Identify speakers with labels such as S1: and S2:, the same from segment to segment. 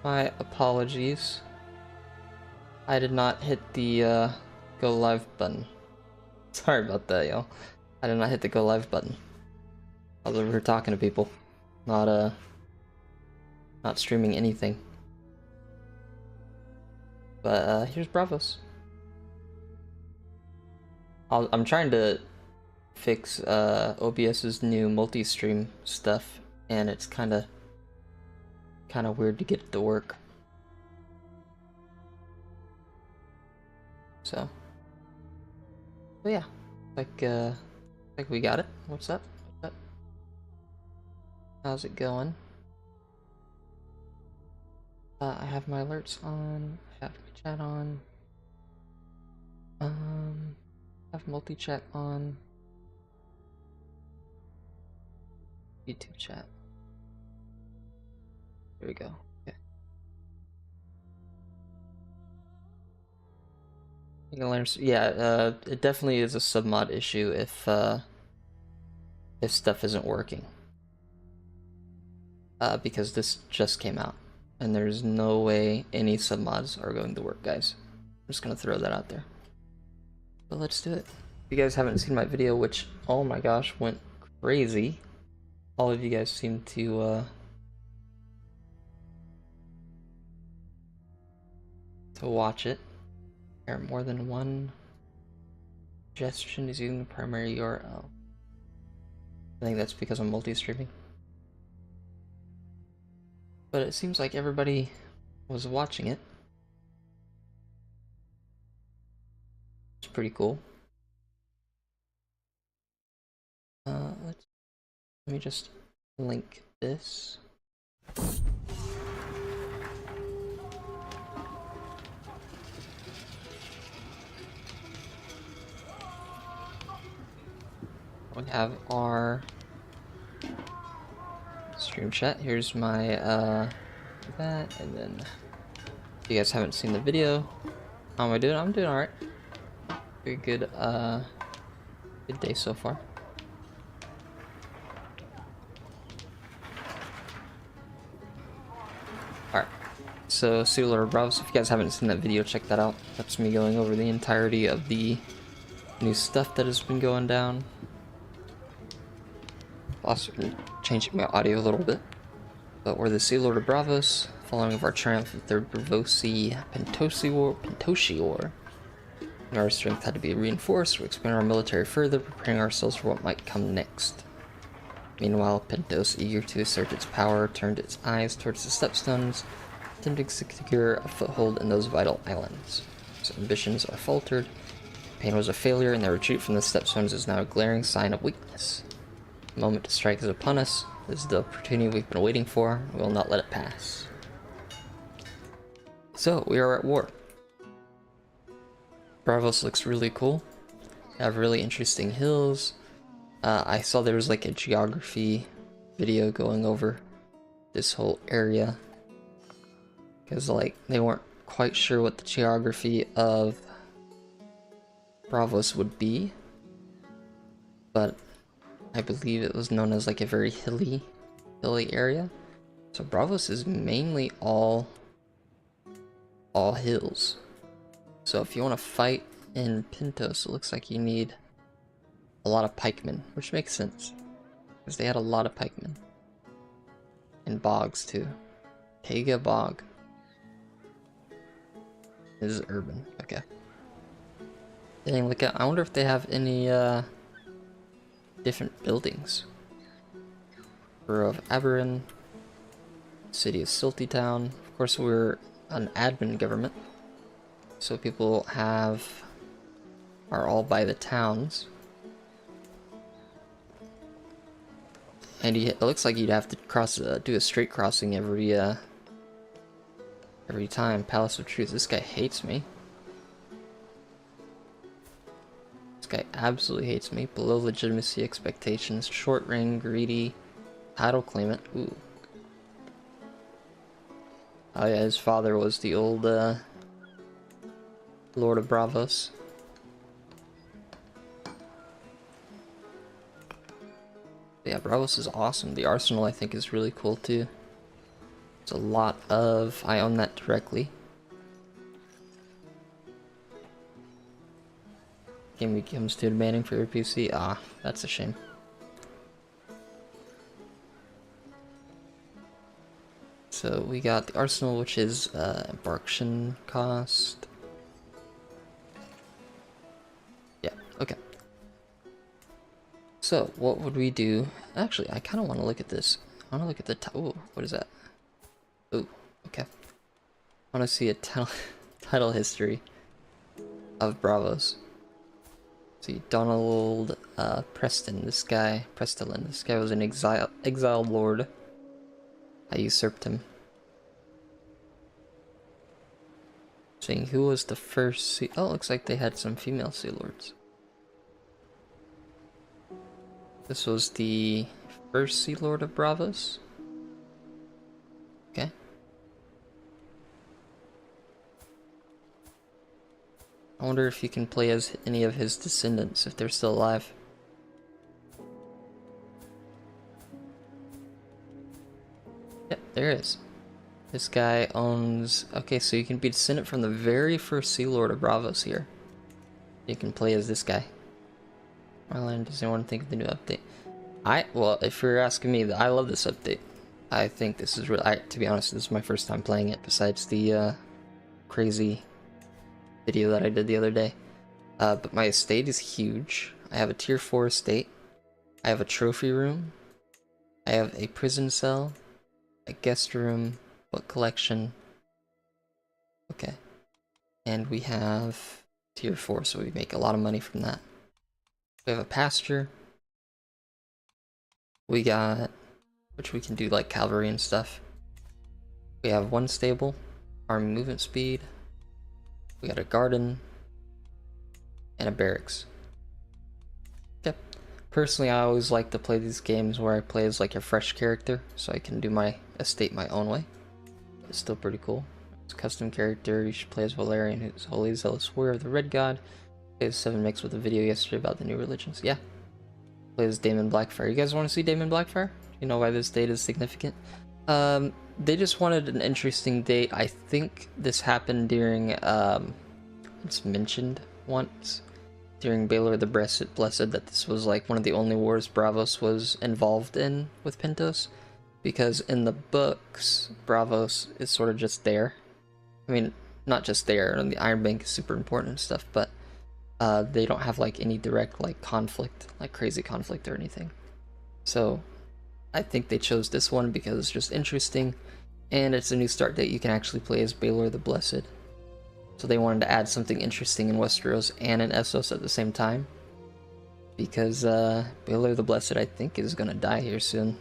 S1: My apologies. I did not hit the go live button. Sorry about that, y'all. I did not hit the go live button. I was over here talking to people, not not streaming anything. But here's Bravos. I'm trying to fix OBS's new multi-stream stuff, and it's kind of weird to get it to work. So yeah, like we got it. What's up? What's up? How's it going? I have my alerts on. I have my chat on. I have multi-chat on. YouTube chat. There we go. Okay. You can learn. Yeah. It definitely is a submod issue if stuff isn't working. Because this just came out, and there's no way any submods are going to work, guys. I'm just gonna throw that out there. But let's do it. If you guys haven't seen my video, which, oh my gosh, went crazy. All of you guys seem to watch it. There are more than one suggestion is using the primary URL. I think that's because I'm multi-streaming. But it seems like everybody was watching it. It's pretty cool. Let me just link this. We have our stream chat. Here's my that, and then if you guys haven't seen the video, how am I doing? I'm doing alright. Very good good day so far. Alright. So Sea Lord Bravos, if you guys haven't seen that video, check that out. That's me going over the entirety of the new stuff that has been going down. Also changing my audio a little bit. But we're the Sea Lord of Bravos, following of our triumph of the Bravosi Pentoshi War. And our strength had to be reinforced to expand our military further, preparing ourselves for what might come next. Meanwhile, Pentos, eager to assert its power, turned its eyes towards the Stepstones, attempting to secure a foothold in those vital islands. Its ambitions are faltered. Pain was a failure, and their retreat from the Stepstones is now a glaring sign of weakness. The moment to strike is upon us. This is the opportunity we've been waiting for. We will not let it pass. So, we are at war. Bravos looks really cool. They have really interesting hills. I saw there was like a geography video going over this whole area. Because like, they weren't quite sure what the geography of Bravos would be. But I believe it was known as like a very hilly area. So Bravos is mainly all hills. So if you want to fight in Pentos, it looks like you need a lot of pikemen, which makes sense because they had a lot of pikemen. And bogs too. Tega Bog. This is urban. Okay. Dang, look at. I wonder if they have any different buildings. Borough of Aberin, City of Silty Town. Of course, we're an admin government, so people are all by the towns. And it looks like you'd have to do a straight crossing every time. Palace of Truth. This guy hates me. This guy absolutely hates me. Below legitimacy expectations. Short ring, greedy, title claimant. Ooh. Oh yeah, his father was the old Lord of Bravos. Yeah, Bravos is awesome. The arsenal I think is really cool too. It's a lot of... I own that directly. Game becomes too demanding for your PC. Ah, that's a shame. So we got the arsenal, which is embarkation cost. Yeah, okay. So what would we do? Actually, I kind of want to look at this. I want to look at the... Oh, what is that? Oh, okay. I want to see a title history of Bravos. See, Donald Preston, this guy, Prestelin, this guy was an exiled lord. I usurped him. Seeing who was the first sea... Oh, looks like they had some female sea lords. This was the first sea lord of Bravos. Okay. I wonder if you can play as any of his descendants, if they're still alive. Yep, there is. This guy owns... Okay, so you can be descendant from the very first Sea Lord of Bravos here. You can play as this guy. Marlon, does anyone think of the new update? Well, if you're asking me, I love this update. I think this is really... to be honest, this is my first time playing it, besides the crazy video that I did the other day. But my estate is huge. I have a tier 4 estate. I have a trophy room. I have a prison cell. A guest room. Book collection. Okay. And we have tier 4, so we make a lot of money from that. We have a pasture. We got... which we can do like cavalry and stuff. We have one stable. Army movement speed. We got a garden. And a barracks. Okay. Personally, I always like to play these games where I play as like a fresh character, so I can do my estate my own way. It's still pretty cool. It's a custom character. You should play as Valerian, who's holy zealous warrior of the Red God. Plays 7 mix with a video yesterday about the new religions. Yeah. Play as Daemon Blackfire. You guys want to see Daemon Blackfire? You know why this date is significant? They just wanted an interesting date. I think this happened during, it's mentioned once during Baelor the Blessed that this was like one of the only wars Bravos was involved in with Pentos, because in the books Bravos is sort of just there. I mean, not just there, and the Iron Bank is super important and stuff, but they don't have like any direct like conflict, like crazy conflict or anything. So I think they chose this one because it's just interesting, and it's a new start date. You can actually play as Baelor the Blessed. So they wanted to add something interesting in Westeros and in Essos at the same time. Because Baelor the Blessed, I think, is gonna die here soon.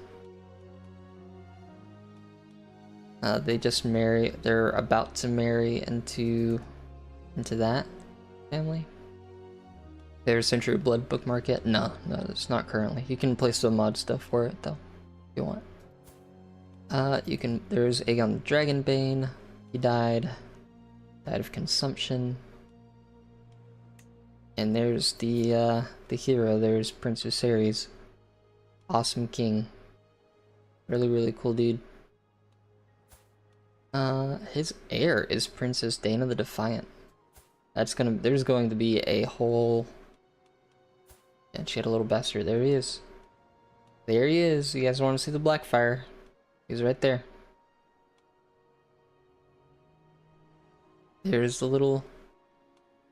S1: They just they're about to marry into that family. There's Century Blood bookmark yet? No, it's not currently. You can place some mod stuff for it though, if you want. There's Aegon the Dragonbane. He died of consumption. And there's the hero. There's Prince Viserys. Awesome king. Really, really cool dude. His heir is Princess Dana the Defiant. There's going to be a whole... And she had a little bastard. There he is. There he is. You guys want to see the Blackfire? He's right there. There's the little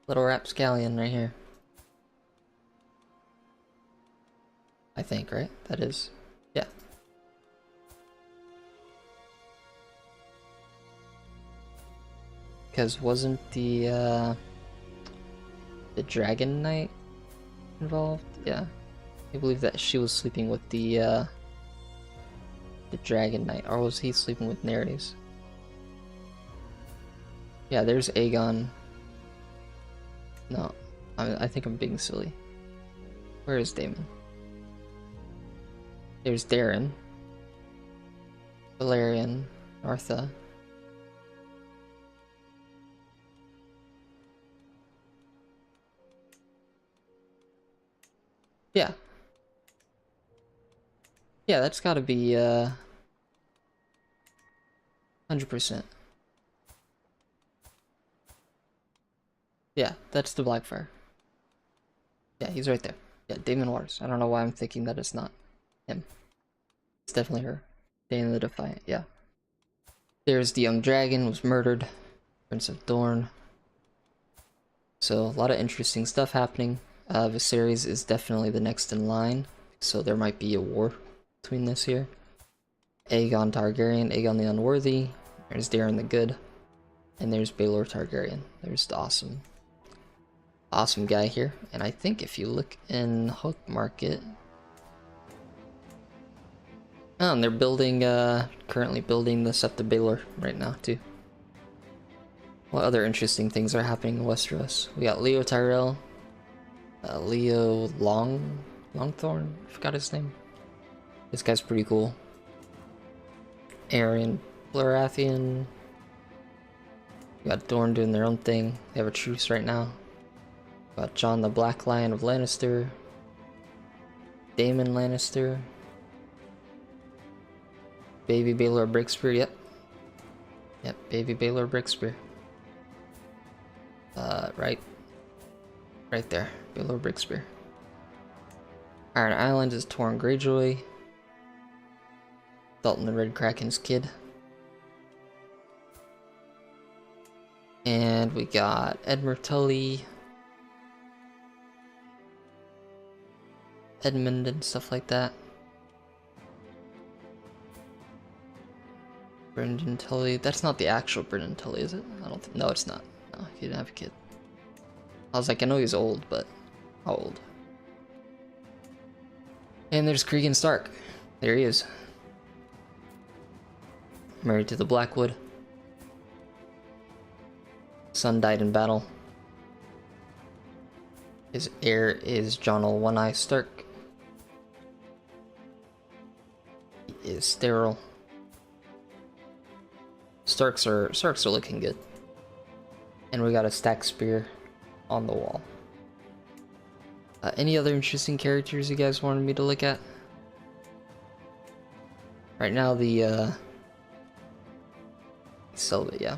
S1: rapscallion right here. I think, right? That is. Yeah. Because wasn't the Dragon Knight involved? Yeah. I believe that she was sleeping with the Dragon Knight, or was he sleeping with Nerys? Yeah, there's Aegon. No, I think I'm being silly. Where is Daemon? There's Darren. Valerian. Artha. Yeah. Yeah, that's gotta be, 100%. Yeah, that's the Blackfire. Yeah, he's right there. Yeah, Damon Waters. I don't know why I'm thinking that it's not him. It's definitely her. Dana the Defiant, yeah. There's the young dragon, was murdered. Prince of Dorne. So, a lot of interesting stuff happening. Viserys is definitely the next in line. So there might be a war between this here. Aegon Targaryen, Aegon the Unworthy. There's Daeron the Good. And there's Baelor Targaryen. There's the awesome guy here. And I think if you look in Hook Market... Oh, and they're building, currently building the Sept of Baelor right now, too. What other interesting things are happening in Westeros? We got Leo Tyrell. Leo Longthorn? I forgot his name. This guy's pretty cool. Aerion Baratheon. We got Dorne doing their own thing. They have a truce right now. We got Jon the Black Lion of Lannister. Daemon Lannister. Baby Baelor Breakspear, yep. Yep, Baby Baelor Breakspear. Right there. Baelor Breakspear. Iron Island is Torrhen Greyjoy. Dalton the Red Kraken's kid. And we got Edmure Tully. Edmund and stuff like that. Brynden Tully. That's not the actual Brynden Tully, is it? I don't think. No, it's not. No, he didn't have a kid. I was like, I know he's old, but how old? And there's Cregan Stark. There he is. Married to the Blackwood. Son died in battle. His heir is Jonel One-Eye Stark. He is sterile. Starks are looking good. And we got a stack spear on the wall. Any other interesting characters you guys wanted me to look at? Right now the Selvit, yeah.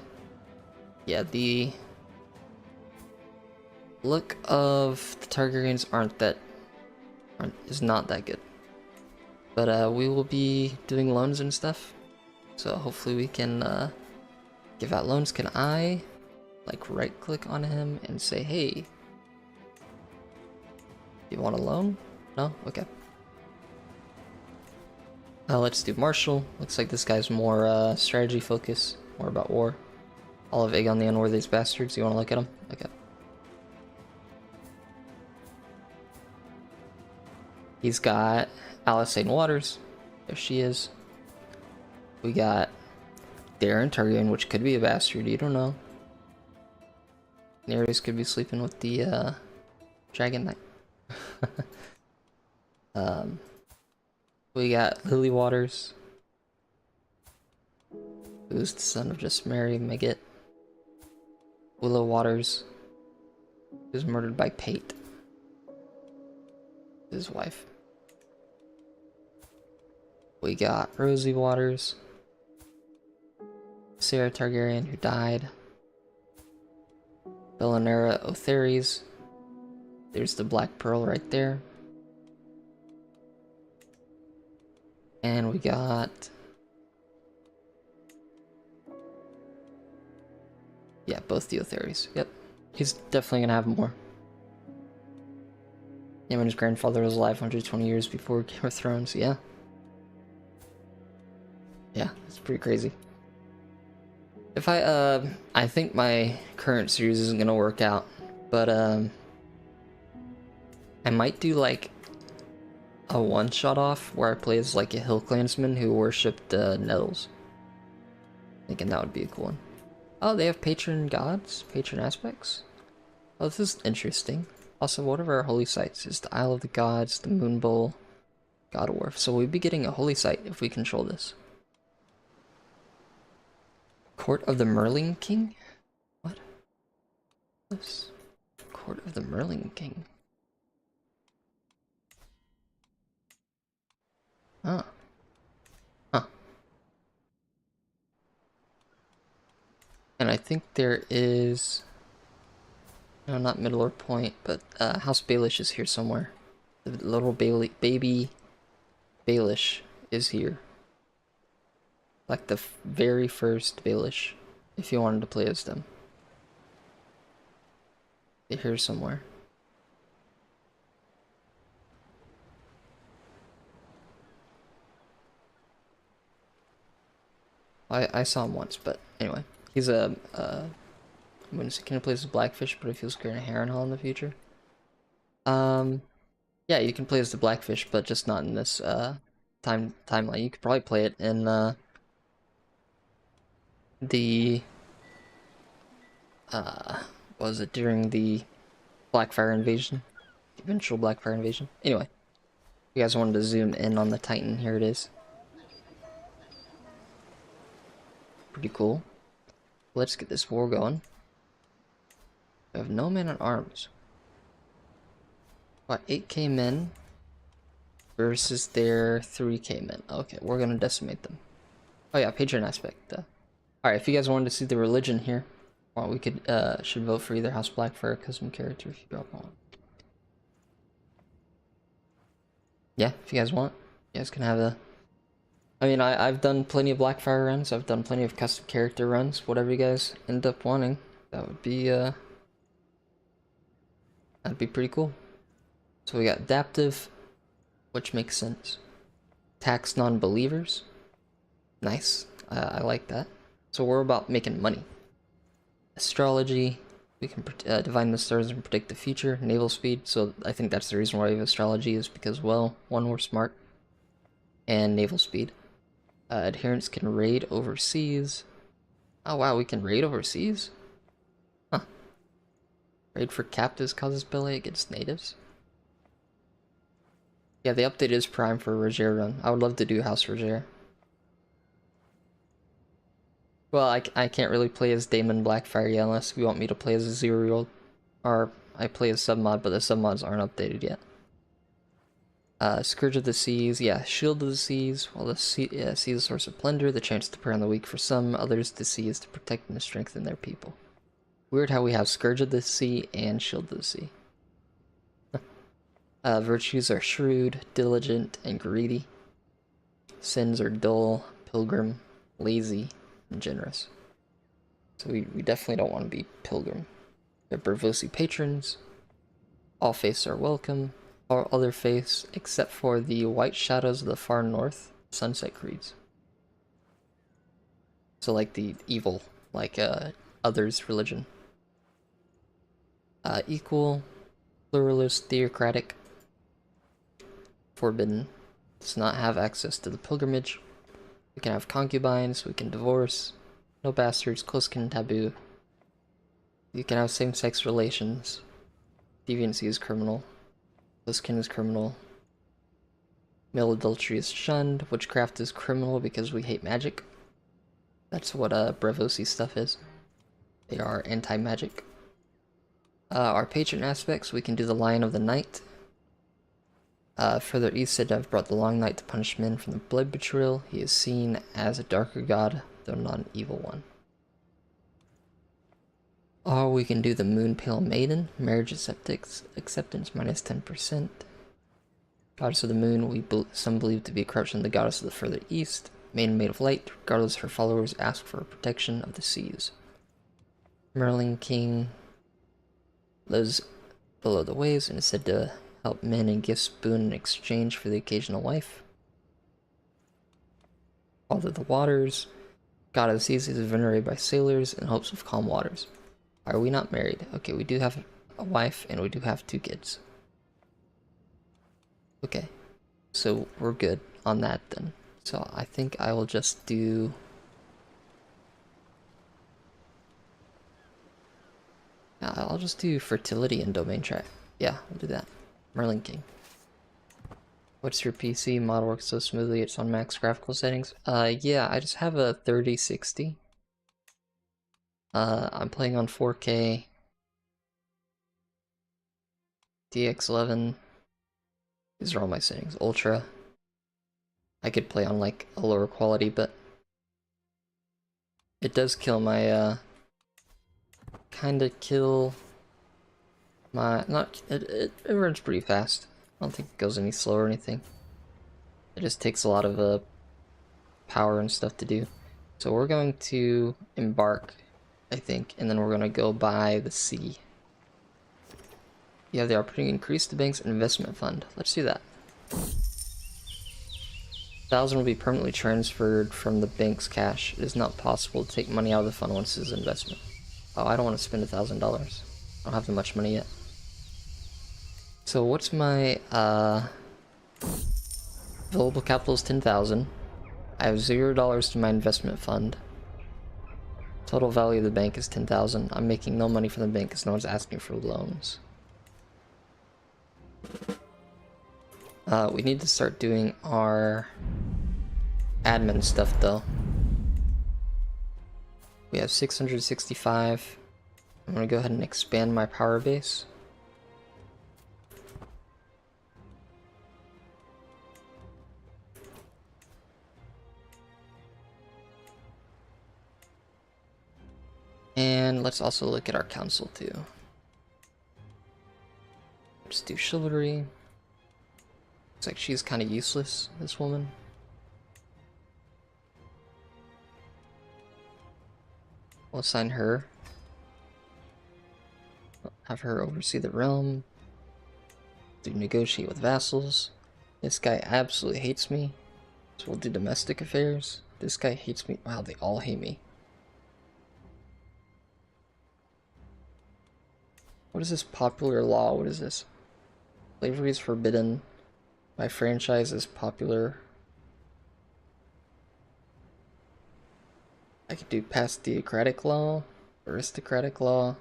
S1: Yeah, the look of the Targaryens is not that good. But we will be doing loans and stuff. So hopefully we can give out loans. Can I like right click on him and say, hey, you want a loan? No? Okay. Let's do Marshall. Looks like this guy's more strategy focused, more about war. All of Aegon the Unworthy's bastards. You want to look at him? Okay. He's got Alysanne Waters. There she is. We got Daeron Targaryen, which could be a bastard. You don't know. Daenerys could be sleeping with the Dragon Knight. We got Lily Waters, who's the son of just Mary Megget. Willow Waters, who's murdered by Pate, his wife. We got Rosie Waters, Sarah Targaryen, who died. Bellanera Otherys. There's the Black Pearl right there. And we got... yeah, both the Otherys. Yep. He's definitely gonna have more. Him and his grandfather was alive 120 years before Game of Thrones, yeah. Yeah, it's pretty crazy. If I think my current series isn't gonna work out, but I might do like a one-shot off where I play as like a hill clansman who worshipped Nettles. Thinking that would be a cool one. Oh, they have patron gods, patron aspects. Oh, this is interesting. Also, what are our holy sites? Is the Isle of the Gods, the Moon Bowl, God Wharf. So we'd be getting a holy site if we control this. Court of the Merling King? What? This Court of the Merling King. Huh. Huh. And I think there is... No, not Middle-earth Point, but House Baelish is here somewhere. The little baby Baelish is here. Like the very first Baelish, if you wanted to play as them. They're here somewhere. I saw him once, but anyway. He's a, when he can play as a Blackfish, but if he'll scare a Harrenhal in the future. Yeah, you can play as the Blackfish, but just not in this, timeline. You could probably play it in, what was it, during the Blackfire invasion? The eventual Blackfire invasion. Anyway, if you guys wanted to zoom in on the Titan, here it is. Pretty cool. Let's get this war going. We have no men at arms. What, 8k men versus their 3k men. Okay, we're gonna decimate them. Oh yeah, patron aspect. Alright, if you guys wanted to see the religion here, well, we could should vote for either House Blackfire or custom character if you drop one. Yeah, if you guys want, you guys can have a... I mean, I've done plenty of Blackfire runs, I've done plenty of custom character runs, whatever you guys end up wanting, that would be, that'd be pretty cool. So we got adaptive, which makes sense. Tax non-believers. Nice. I like that. So we're about making money. Astrology. We can divine the stars and predict the future. Naval speed. So I think that's the reason why we have astrology, is because, well, one, we're smart. And naval speed. Adherents can raid overseas. Oh wow, we can raid overseas? Huh. Raid for captives causes belly against natives. Yeah, the update is prime for Roger run. I would love to do House Roger. Well, I can't really play as Daemon Blackfire yet unless you want me to play as a 0-year-old. Or I play as submod, but the submods aren't updated yet. Scourge of the Seas, yeah, Shield of the Seas. While the sea is a source of plunder, the chance to prey on the weak for some, others the sea is to protect and strengthen their people. Weird how we have Scourge of the Sea and Shield of the Sea. Virtues are shrewd, diligent, and greedy. Sins are dull, pilgrim, lazy, and generous. So we definitely don't want to be pilgrim. We have Braavosi patrons. All faiths are welcome. All other faiths, except for the white shadows of the far north, sunset creeds. So like the evil, like others religion. Equal, pluralist, theocratic, forbidden. Does not have access to the pilgrimage. We can have concubines, we can divorce, no bastards, close kin taboo. You can have same-sex relations. Deviancy is criminal. Close kin is criminal. Male adultery is shunned. Witchcraft is criminal because we hate magic. That's what Braavosi stuff is. They are anti-magic. Our patron aspects, we can do the Lion of the Night. Further east, I've brought the Long Night to punish men from the blood betrayal. He is seen as a darker god, though not an evil one. Or we can do the Moon Pale Maiden. Marriage acceptance minus 10%. Goddess of the Moon, some believe to be a corruption of the goddess of the further east. Maiden made of light, regardless her followers ask for protection of the seas. Merlin King lives below the waves and is said to help men and gifts boon in exchange for the occasional wife. Father of the Waters, god of the seas, is venerated by sailors in hopes of calm waters. Are we not married? Okay, we do have a wife and we do have 2 kids. Okay, so we're good on that then. So I think I will just do... Yeah, I'll just do fertility and domain track. Yeah, we'll do that. Merlin King. What's your PC? Model works so smoothly, it's on max graphical settings. Yeah, I just have a 3060. I'm playing on 4K. DX11. These are all my settings. Ultra. I could play on like a lower quality, but it does kill my kind of kill my... It runs pretty fast. I don't think it goes any slow or anything. It just takes a lot of power and stuff to do. So we're going to embark, I think, and then we're going to go by the sea. You have the opportunity to increase the bank's investment fund. Let's do that. 1,000 will be permanently transferred from the bank's cash. It is not possible to take money out of the fund once it is investment. Oh, I don't want to spend $1,000. I don't have that much money yet. So what's my available capital is 10,000. I have $0 to my investment fund. Total value of the bank is 10,000. I'm making no money from the bank because no one's asking for loans. We need to start doing our admin stuff though. We have 665. I'm gonna go ahead and expand my power base. And let's also look at our council too. Let's do chivalry. Looks like she's kind of useless, this woman. We'll assign her. Have her oversee the realm. Do negotiate with vassals. This guy absolutely hates me. So we'll do domestic affairs. This guy hates me. Wow, they all hate me. What is this popular law? What is this? Slavery is forbidden. My franchise is popular. I could do past theocratic law, aristocratic law.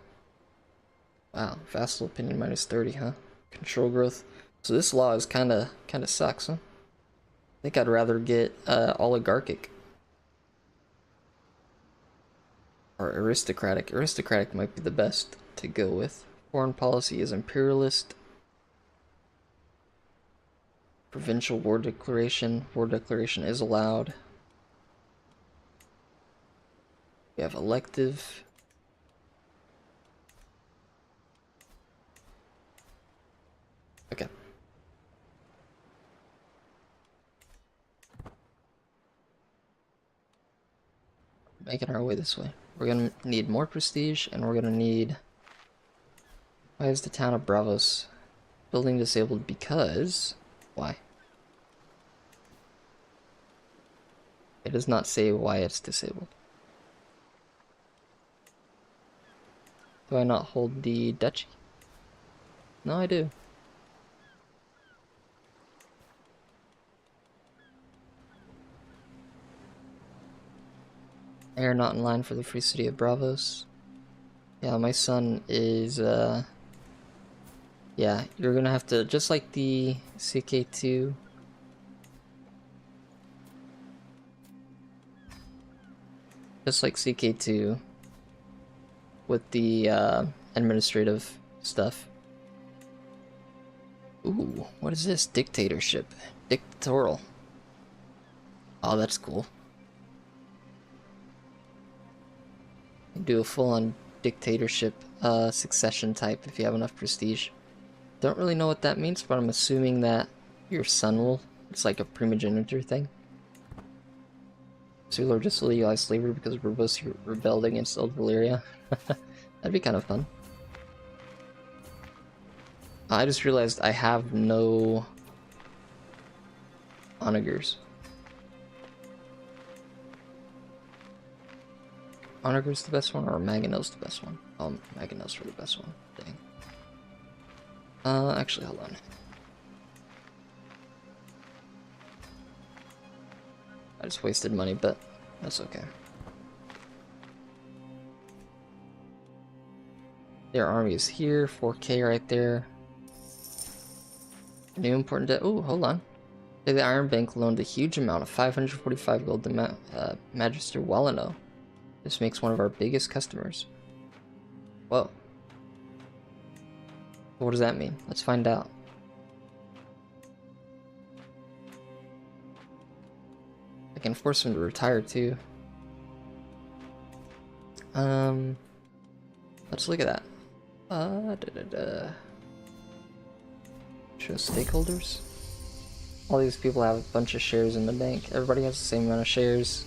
S1: Wow, vassal opinion -30, huh? Control growth. So this law is kind of sucks, huh? I think I'd rather get oligarchic or aristocratic. Aristocratic might be the best to go with. Foreign policy is imperialist. Provincial war declaration. War declaration is allowed. We have elective. Okay. Making our way this way. We're gonna need more prestige, and we're gonna need... Why is the town of Bravos building disabled? Because... Why? It does not say why it's disabled. Do I not hold the duchy? No, I do. Heir not in line for the free city of Bravos. Yeah, my son is, yeah, you're gonna have to, just like the CK2. Just like CK2 with the administrative stuff. Ooh, what is this? Dictatorship. Dictatorial. Oh, that's cool. You do a full-on dictatorship succession type if you have enough prestige. Don't really know what that means, but I'm assuming that your son will. It's like a primogeniture thing. Sula just legalized slavery because Barbosa rebelled against Old Valyria. That'd be kind of fun. I just realized I have no onagers. Onager's the best one, or Maginot's the best one? Oh, Maginot's for the best one. Dang. Actually, hold on. I just wasted money, but that's okay. Their army is here, 4K right there. New important debt. Oh, hold on. The Iron Bank loaned a huge amount of 545 gold to Magister Wallano. This makes one of our biggest customers. Whoa. What does that mean? Let's find out. I can force him to retire too. Let's look at that. Show stakeholders. All these people have a bunch of shares in the bank. Everybody has the same amount of shares.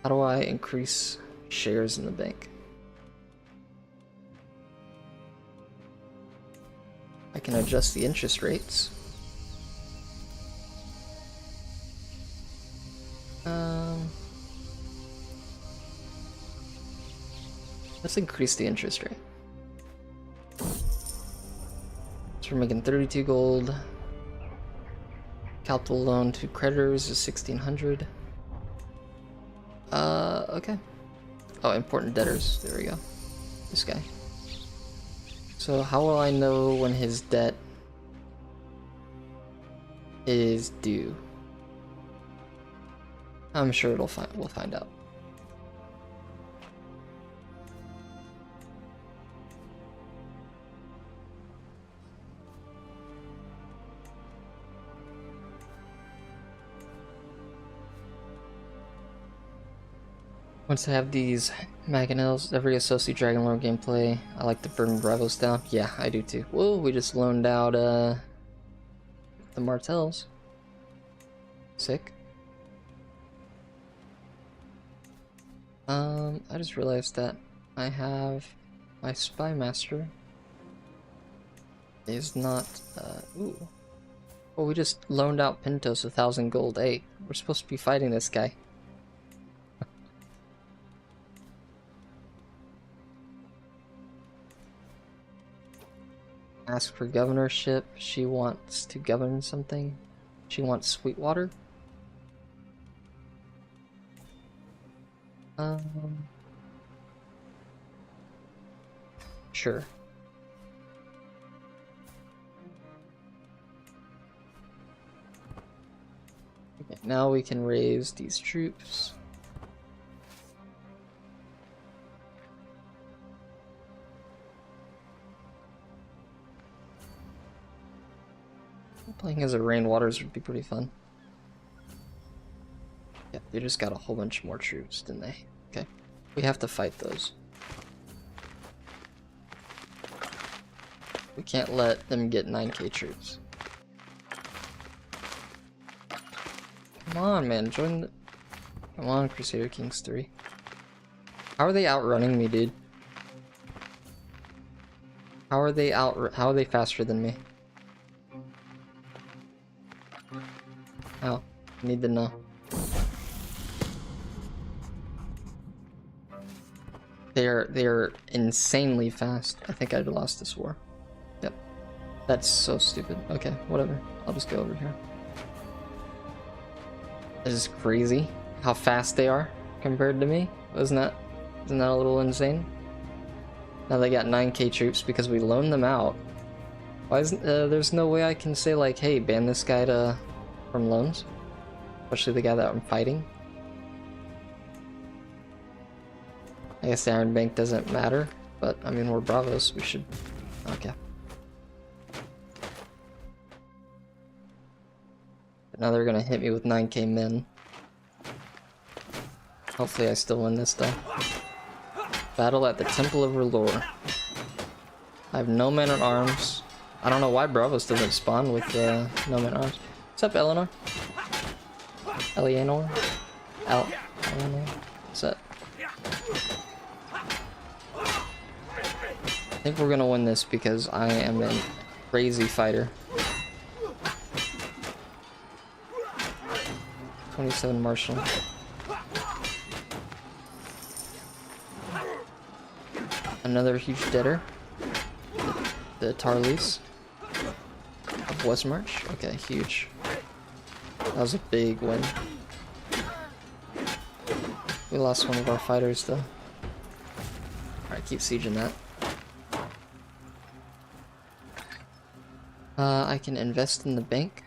S1: How do I increase shares in the bank? I can adjust the interest rates. Let's increase the interest rate. So we're making 32 gold. Capital loan to creditors is 1600. Okay. Oh, important debtors. There we go. This guy. So how will I know when his debt is due? I'm sure we'll find out. Once I have these mangonels, every associate Dragonlord gameplay, I like to burn Bravos down. Yeah, I do too. Whoa, we just loaned out the Martells. Sick. I just realized that I have my Spy Master is not, ooh. Well, we just loaned out Pentos 1,000 gold. Hey, we're supposed to be fighting this guy. Ask for governorship. She wants to govern something. She wants Sweetwater. Sure. Okay, now we can raise these troops. Playing as a Rainwaters would be pretty fun. Yeah, they just got a whole bunch more troops, didn't they? Okay. We have to fight those. We can't let them get 9k troops. Come on, man, join the... Come on, Crusader Kings 3. How are they outrunning me, dude? How are they faster than me? How? I need to know. They're insanely fast. I think I'd lost this war. Yep. That's so stupid. Okay, whatever. I'll just go over here. This is crazy how fast they are compared to me. Isn't that a little insane? Now they got 9k troops because we loaned them out. Why isn't there's no way I can say like, hey, ban this guy from loans? Especially the guy that I'm fighting. I guess the Iron Bank doesn't matter, but I mean, we're Bravos, we should... Okay. But now they're gonna hit me with 9k men. Hopefully I still win this though. Battle at the Temple of R'hllor. I have no men at arms. I don't know why Bravos doesn't spawn with no men at arms. What's up, Eleanor? Eleanor? Eleanor? What's up? I think we're gonna win this because I am a crazy fighter. 27 Marshal. Another huge debtor. The Tarleys of Westmarch. Okay, huge. That was a big win. We lost one of our fighters though. Alright, keep sieging that. I can invest in the bank.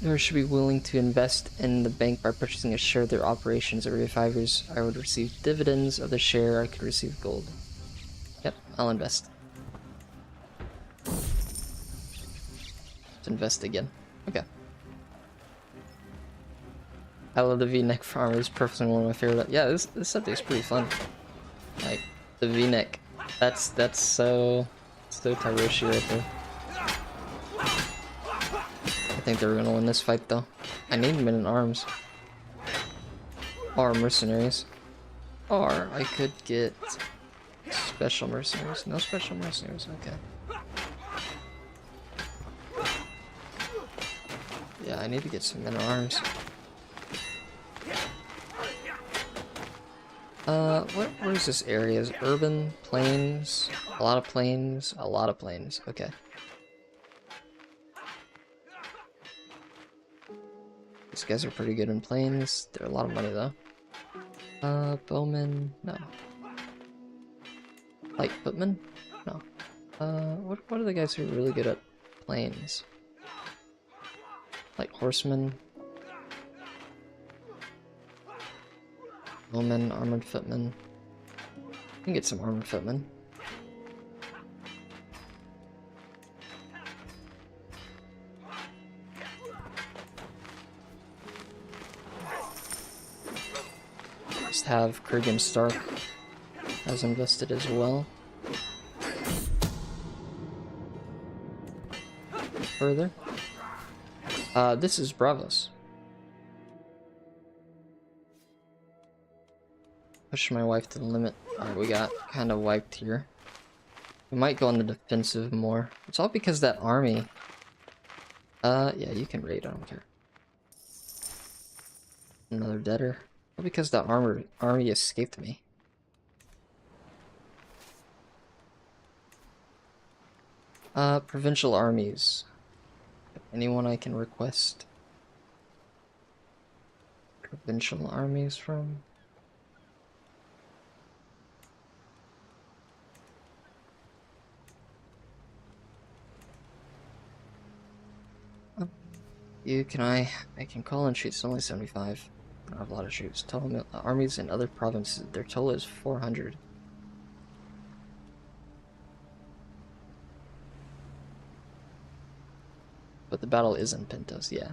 S1: Or should be willing to invest in the bank by purchasing a share of their operations every 5 years. I would receive dividends of the share. I could receive gold. Yep, I'll invest. Let's invest again. Okay. I love the V-neck farm. It's personally one of my favorite. Yeah, this subject's pretty fun. Like the V-neck. That's so Tyroshi right there. I think they're gonna win this fight though. I need men in arms. Or mercenaries. Or I could get special mercenaries. No special mercenaries, okay. Yeah, I need to get some men in arms. What is this area? Is urban, plains, a lot of plains, a lot of plains. Okay. These guys are pretty good in plains. They're a lot of money though. Bowman, no. Light footman, no. What are the guys who are really good at plains? Like horsemen. Bowman, armored footman. I can get some armored footmen. Just have Kurgan Stark as invested as well. Further. This is Bravos. Push my wife to the limit. Alright, we got kind of wiped here. We might go on the defensive more. It's all because that army. Yeah, you can raid, I don't care. Another deader. All because that army escaped me. Provincial armies. Anyone I can request provincial armies from? You can I can call in troops, only 75. I don't have a lot of troops. Total armies in other provinces, their total is 400. But the battle is in Pentos, yeah.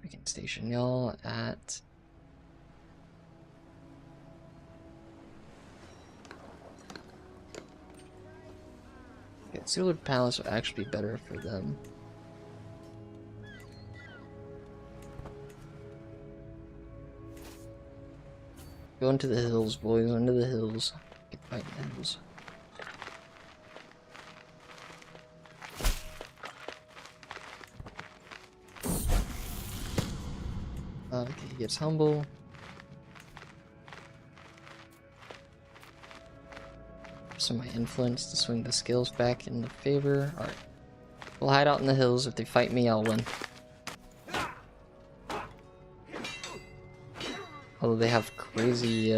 S1: We can station y'all at... Okay, Sealed Palace would actually be better for them. Go into the hills, boys, into the hills. Get fighting the hills. Okay, he gets humble. Some of my influence to swing the skills back in the favor. Alright. We'll hide out in the hills. If they fight me, I'll win. Although they have crazy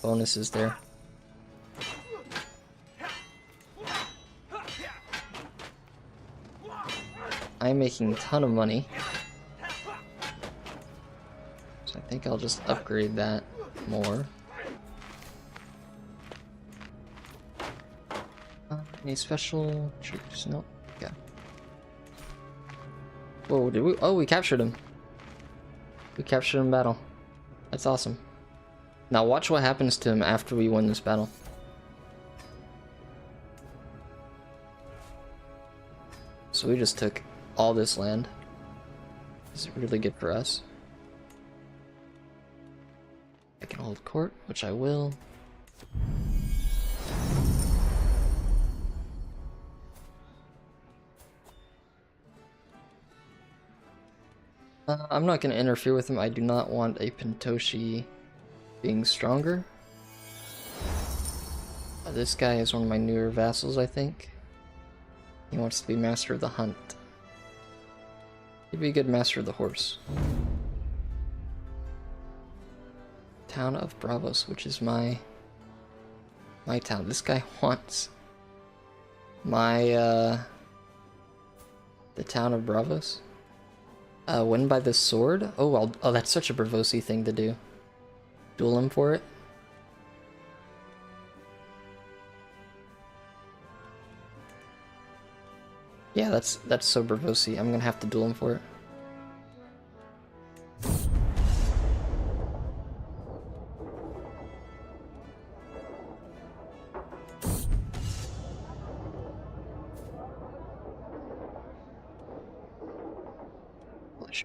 S1: bonuses there. I'm making a ton of money. So I think I'll just upgrade that more. Any special troops? Nope. Okay. Whoa, did we? Oh, we captured him. We captured him in battle. That's awesome. Now watch what happens to him after we win this battle. So we just took all this land. This is really good for us. I can hold court, which I will. I'm not going to interfere with him. I do not want a Pentoshi being stronger. This guy is one of my newer vassals, I think. He wants to be master of the hunt. He'd be a good master of the horse. Town of Bravos, which is my town. This guy wants my the town of Bravos. Win by the sword? Oh, oh, that's such a Bravosi thing to do. Duel him for it. Yeah, that's so Bravosi. I'm gonna have to duel him for it.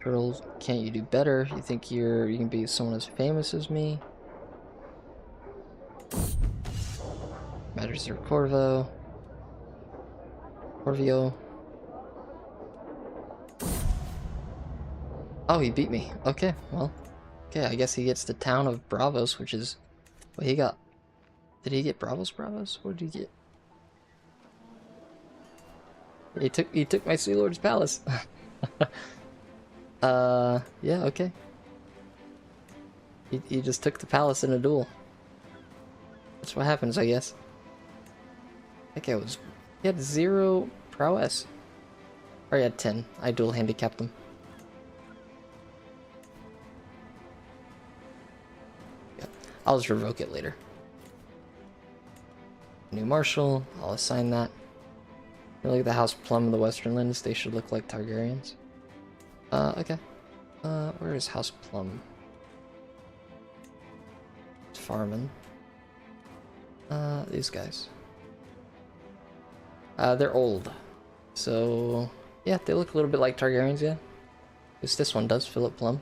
S1: Turtles, can't you do better? You think you can be someone as famous as me? Magister Corvo. Corvio. Oh, he beat me. Okay, well. Okay, I guess he gets the town of Bravos, which is what he got. Did he get Bravos? What did he get? He took my Sea Lord's palace. Yeah, okay. He just took the palace in a duel. That's what happens, I guess. That guy he had 0 prowess. Or he had 10. I dual handicapped him. Yeah, I'll just revoke it later. New Marshal, I'll assign that. Look at the House Plum of the Westernlands, they should look like Targaryens. Okay. Where is House Plum? It's Farman. These guys. They're old. So, yeah, they look a little bit like Targaryens, yeah. At least this one does, Philip Plum.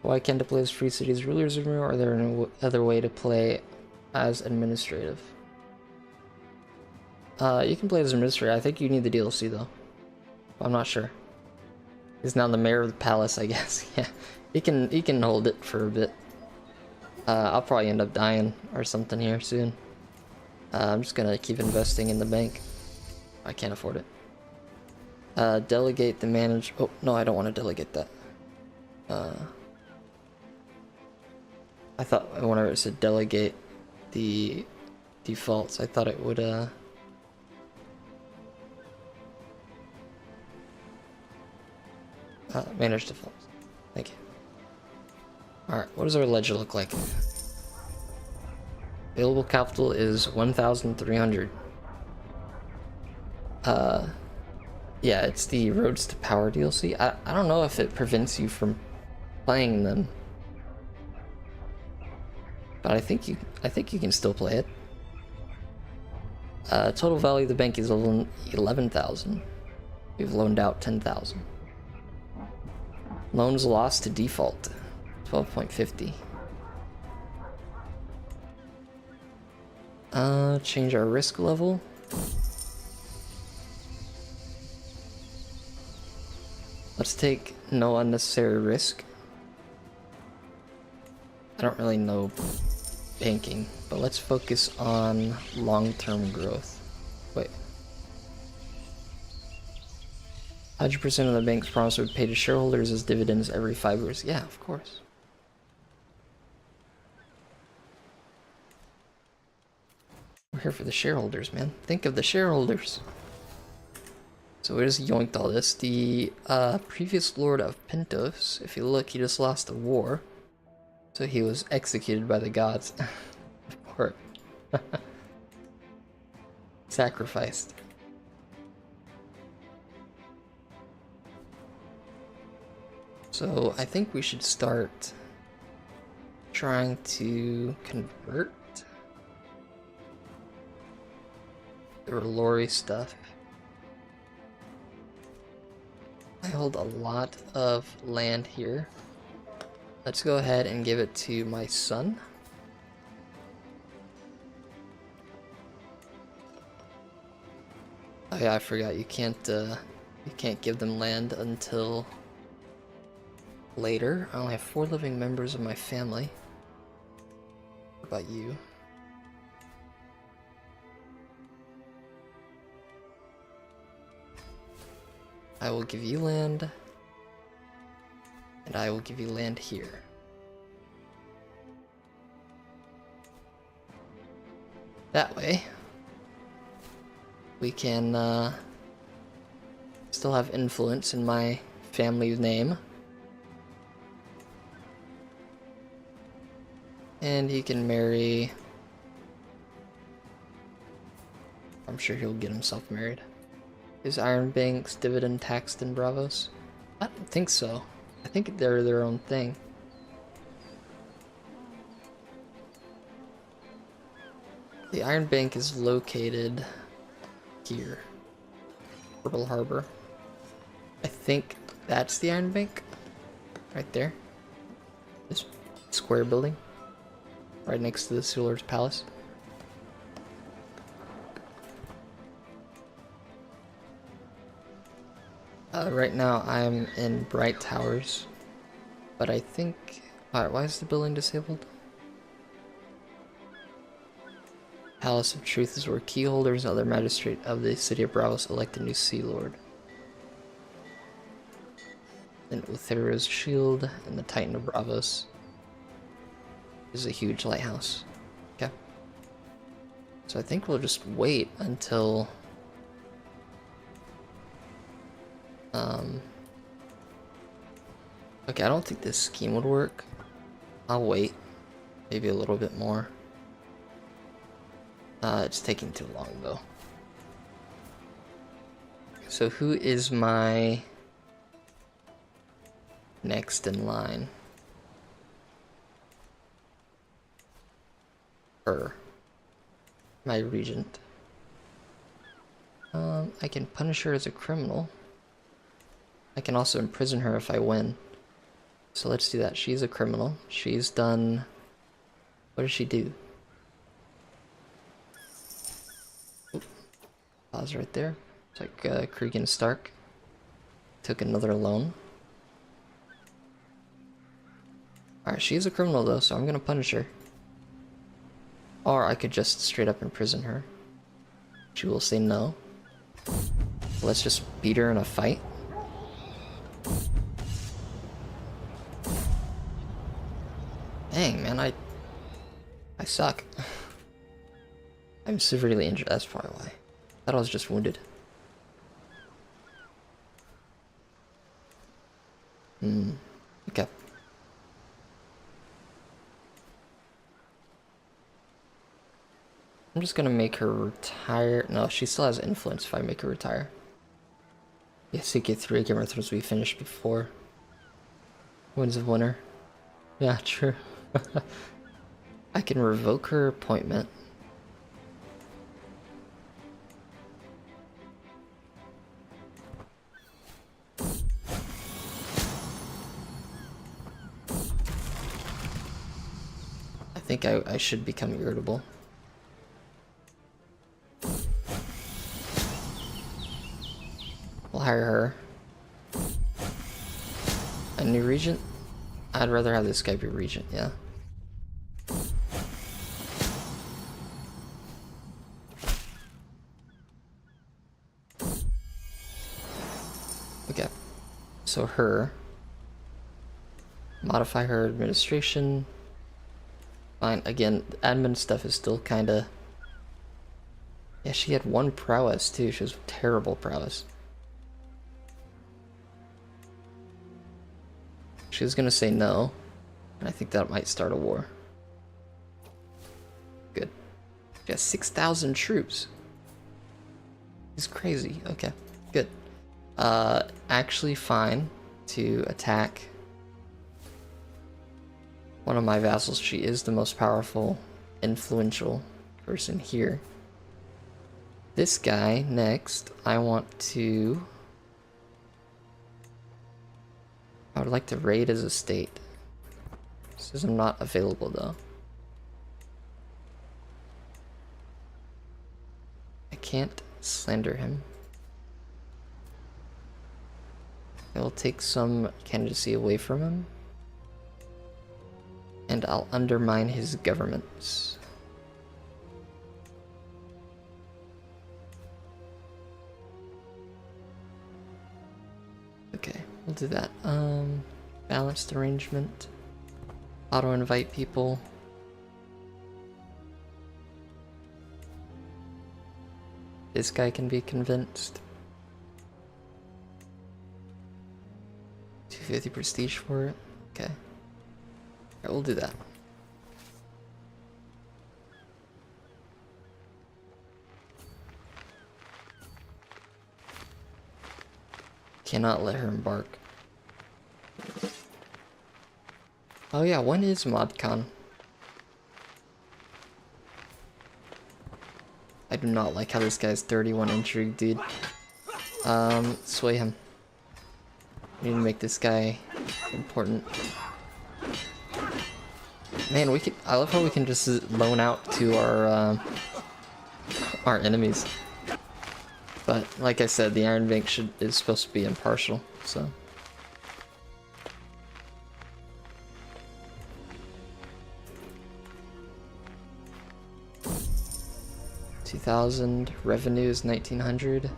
S1: Why can't I play as Free Cities Rulers of Mirror, or are there no other way to play as administrative? You can play as administrator. I think you need the DLC though. I'm not sure. He's now the mayor of the palace, I guess. Yeah, he can hold it for a bit. I'll probably end up dying or something here soon. I'm just gonna keep investing in the bank. I can't afford it. Delegate the manage. Oh no, I don't want to delegate that. I thought whenever it said delegate the defaults, I thought it would manage defaults. Thank you. Alright, what does our ledger look like? Available capital is 1,300. Yeah, it's the Roads to Power DLC. I don't know if it prevents you from playing them. But I think you can still play it. Total value of the bank is 11,000. We've loaned out 10,000. Loans lost to default, 12.50. Change our risk level. Let's take no unnecessary risk. I don't really know banking, but let's focus on long-term growth. Wait. 100% of the bank's promise would pay to shareholders as dividends every 5 years. Yeah, of course. We're here for the shareholders, man. Think of the shareholders. So we just yoinked all this. The previous Lord of Pentos, if you look, he just lost a war. So he was executed by the gods. Or sacrificed. So I think we should start trying to convert the R'hllori stuff. I hold a lot of land here. Let's go ahead and give it to my son. Oh yeah, I forgot you can't give them land until later. I only have 4 living members of my family. What about you? I will give you land. And I will give you land here. That way, we can still have influence in my family's name. And he can marry... I'm sure he'll get himself married. Is Iron Banks dividend taxed in Bravos? I don't think so. I think they're their own thing. The Iron Bank is located here. Pearl Harbor. I think that's the Iron Bank. Right there. This square building. Right next to the Sea Lord's Palace. Right now I'm in Bright Towers. But I think... Alright, why is the building disabled? Palace of Truth is where key holders and other magistrate of the city of Bravos elect a new Sea Lord. Then Uthero's Shield and the Titan of Bravos is a huge lighthouse. Okay. So I think we'll just wait until... Okay, I don't think this scheme would work. I'll wait. Maybe a little bit more. It's taking too long though. So who is my next in line? Her. My regent. I can punish her as a criminal. I can also imprison her if I win. So let's do that. She's a criminal. She's done... What does she do? Oop. Pause right there. It's like Cregan Stark. Took another loan. Alright, she's a criminal though, so I'm gonna punish her. Or I could just straight up imprison her. She will say no. Let's just beat her in a fight. Dang, man, I suck. I'm severely injured, that's probably why. I thought I was just wounded. Okay. I'm just gonna make her retire. No, she still has influence if I make her retire. Yeah, CK3 Game of Thrones we finished before. Winds of Winter. Yeah, true. I can revoke her appointment. I think I should become irritable. We'll hire her. A new regent? I'd rather have this guy be regent, yeah. Okay. So her. Modify her administration. Fine. Again, admin stuff is still kinda... Yeah, she had one prowess too. She was terrible prowess. She was gonna say no, and I think that might start a war. Good. She has 6,000 troops. He's crazy. Okay, good. Actually fine to attack one of my vassals. She is the most powerful, influential person here. This guy, next, I want to... I would like to raid his estate. Says I'm not available though. I can't slander him. I'll take some candidacy away from him. And I'll undermine his governments. Okay, we'll do that. Balanced arrangement. Auto invite people. This guy can be convinced. 250 prestige for it. Okay. Alright, we'll do that. cannot let her embark. Oh yeah, when is ModCon? I do not like how this guy's 31 intrigue, dude. Sway him. We need to make this guy important. Man, we can. I love how we can just loan out to our enemies. But like I said, the Iron Bank is supposed to be impartial, so. $2,000 revenue is 1,900.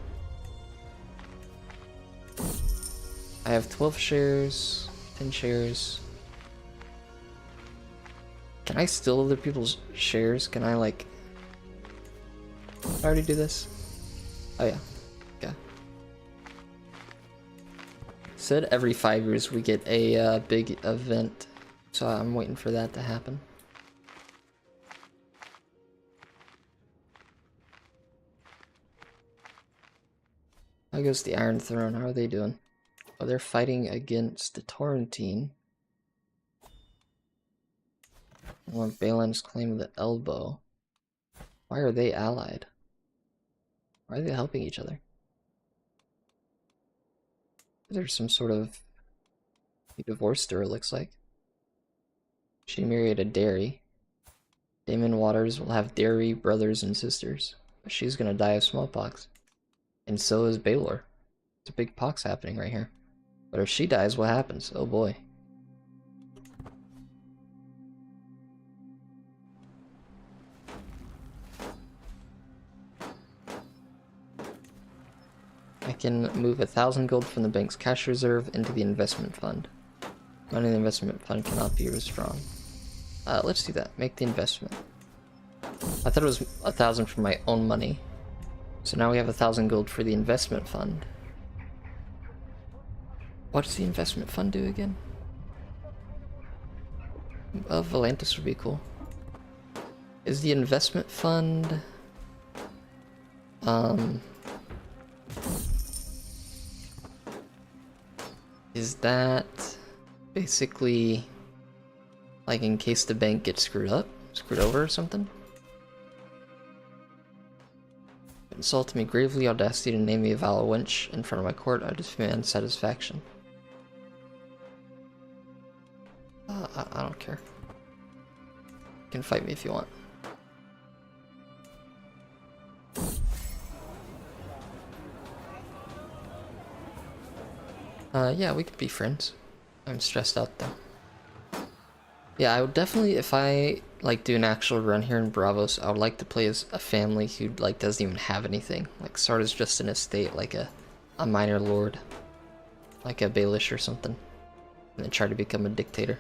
S1: I have 12 shares, 10 shares. Can I steal other people's shares? Can I like already do this? Oh yeah. Okay. Said every 5 years we get a big event, so I'm waiting for that to happen. How goes the Iron Throne? How are they doing? Oh, they're fighting against the Torrentine. I want Balan's claim of the Elbow. Why are they allied? Why are they helping each other? There's some sort of... He divorced her, it looks like. She married a Dairy. Damon Waters will have Dairy brothers and sisters. But she's gonna die of smallpox. And so is Baylor. There's a big pox happening right here. But if she dies, what happens? Oh boy. I can move 1,000 gold from the bank's cash reserve into the investment fund. Money in the investment fund cannot be withdrawn. Let's do that. Make the investment. I thought it was 1,000 from my own money. So now we have 1,000 gold for the investment fund. What does the investment fund do again? Volantis would be cool. Is the investment fund... Is that basically like in case the bank gets screwed over or something? Insult me gravely, audacity to name me a valor wench in front of my court. I just demand satisfaction. I don't care. You can fight me if you want. Yeah, we could be friends. I'm stressed out though. Yeah, I would definitely, if I like do an actual run here in Bravos, I would like to play as a family who like doesn't even have anything. Like start as just an estate, like a minor lord, like a Baelish or something, and then try to become a dictator.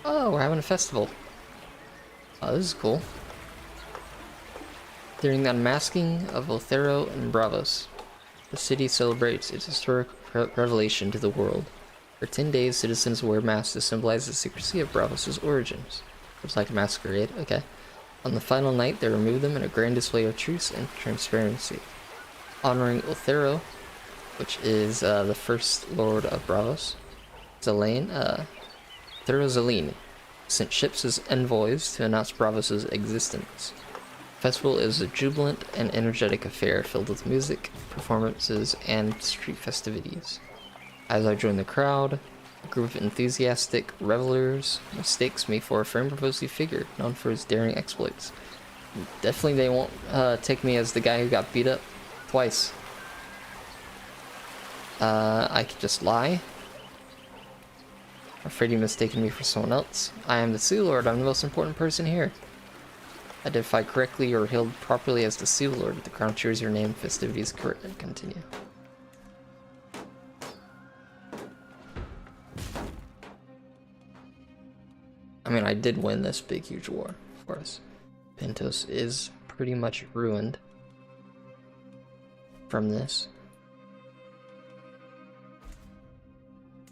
S1: Oh, we're having a festival. Oh, this is cool. During the unmasking of Elthero and Bravos, the city celebrates its historic revelation to the world. For 10 days, citizens wear masks to symbolize the secrecy of Bravos' origins. Looks like a masquerade, okay. On the final night, they remove them in a grand display of truth and transparency. Honoring Elthero, which is the first lord of Bravos, Zelaine, Elthero Zelaine, sent ships as envoys to announce Bravos' existence. The festival is a jubilant and energetic affair filled with music, performances, and street festivities. As I join the crowd, a group of enthusiastic revelers mistakes me for a Frambosi figure known for his daring exploits. Definitely they won't take me as the guy who got beat up twice. I could just lie. I'm afraid you mistaken me for someone else. I am the Sea Lord, I'm the most important person here. Identified correctly or hailed properly as the Sea Lord, the crown cheers your name, festivities continue. I mean, I did win this big, huge war for us. Pentos is pretty much ruined from this.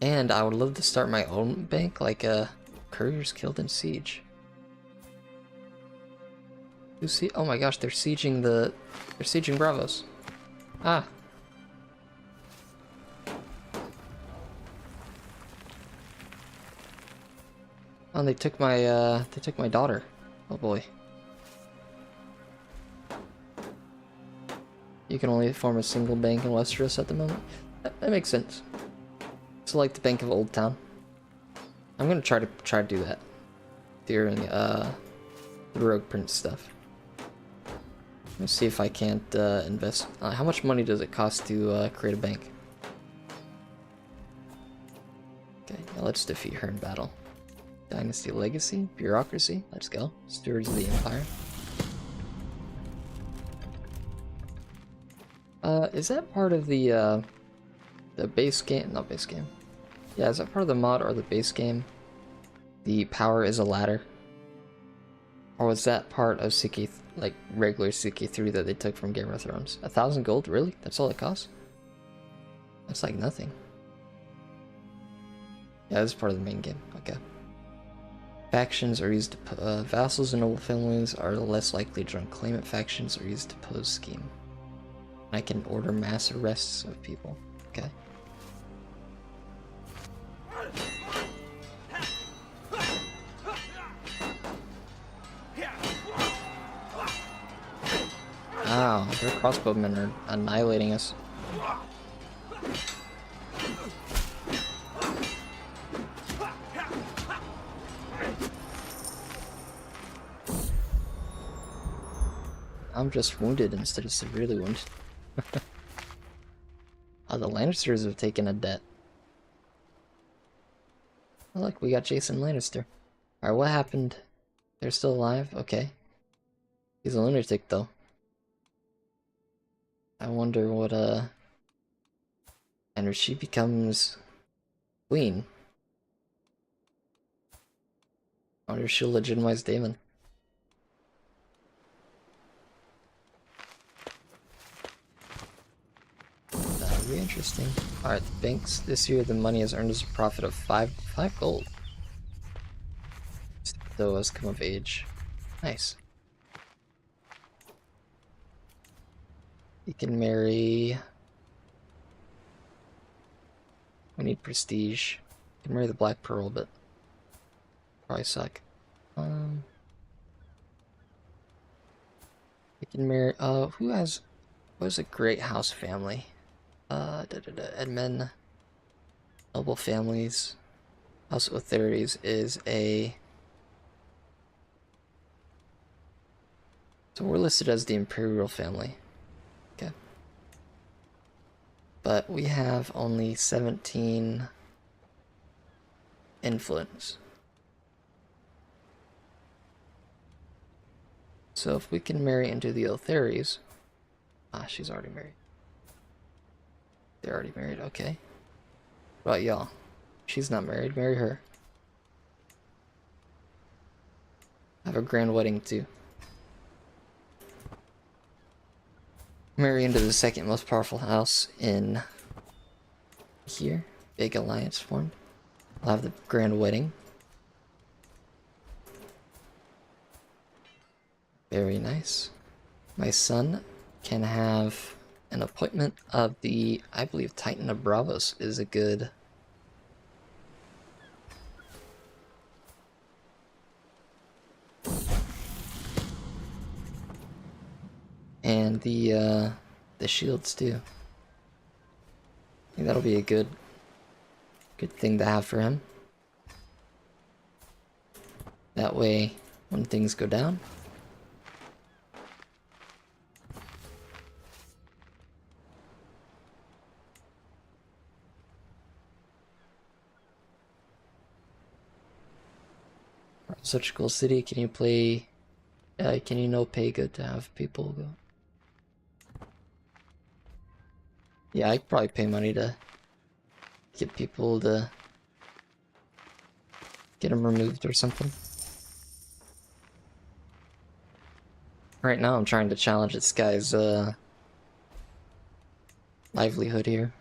S1: And I would love to start my own bank, like couriers killed in siege. You see? Oh my gosh, they're sieging the... They're sieging Bravos. Ah. Oh, and they took my daughter. Oh boy. You can only form a single bank in Westeros at the moment. That makes sense. It's like the Bank of Old Town. I'm gonna try to do that during the Rogue Prince stuff. Let's see if I can't invest. How much money does it cost to create a bank? Okay, now let's defeat her in battle. Dynasty Legacy, Bureaucracy. Let's go. Stewards of the Empire. Is that part of the base game? Not base game. Yeah, is that part of the mod or the base game? The power is a ladder. Or was that part of CK, like regular CK3 that they took from Game of Thrones? 1,000 gold? Really? That's all it costs? That's like nothing. Yeah, this is part of the main game. Okay. Factions are used to vassals and noble families are less likely to join claimant. Factions are used to pose scheme. I can order mass arrests of people. Okay. Wow, their crossbowmen are annihilating us. I'm just wounded instead of severely wounded. Oh, the Lannisters have taken a debt. Oh, look, we got Jason Lannister. Alright, what happened? They're still alive? Okay. He's a lunatic, though. I wonder what, and if she becomes queen, I wonder if she'll legitimize Daemon. That would be interesting. Alright, the banks this year, the money has earned us a profit of 5 gold. Though has come of age. Nice. You can marry... We need prestige. You can marry the Black Pearl, but probably suck. You can marry... who has... What is a great house family? Edmund. Noble families. House of Otherys is a... So we're listed as the Imperial family. Okay. But we have only 17 influence. So if we can marry into the Otherys... Ah, she's already married. They're already married, okay. What about y'all? She's not married, marry her. Have a grand wedding too. Marry into the second most powerful house in here. Big alliance formed. I'll have the grand wedding. Very nice. My son can have an appointment of the, I believe, Titan of Bravos is a good... And the shields too. I think that'll be a good thing to have for him. That way, when things go down, such a cool city. Can you play? Can you pay good to have people go? Yeah, I could probably pay money to get people to get them removed or something. Right now I'm trying to challenge this guy's livelihood here.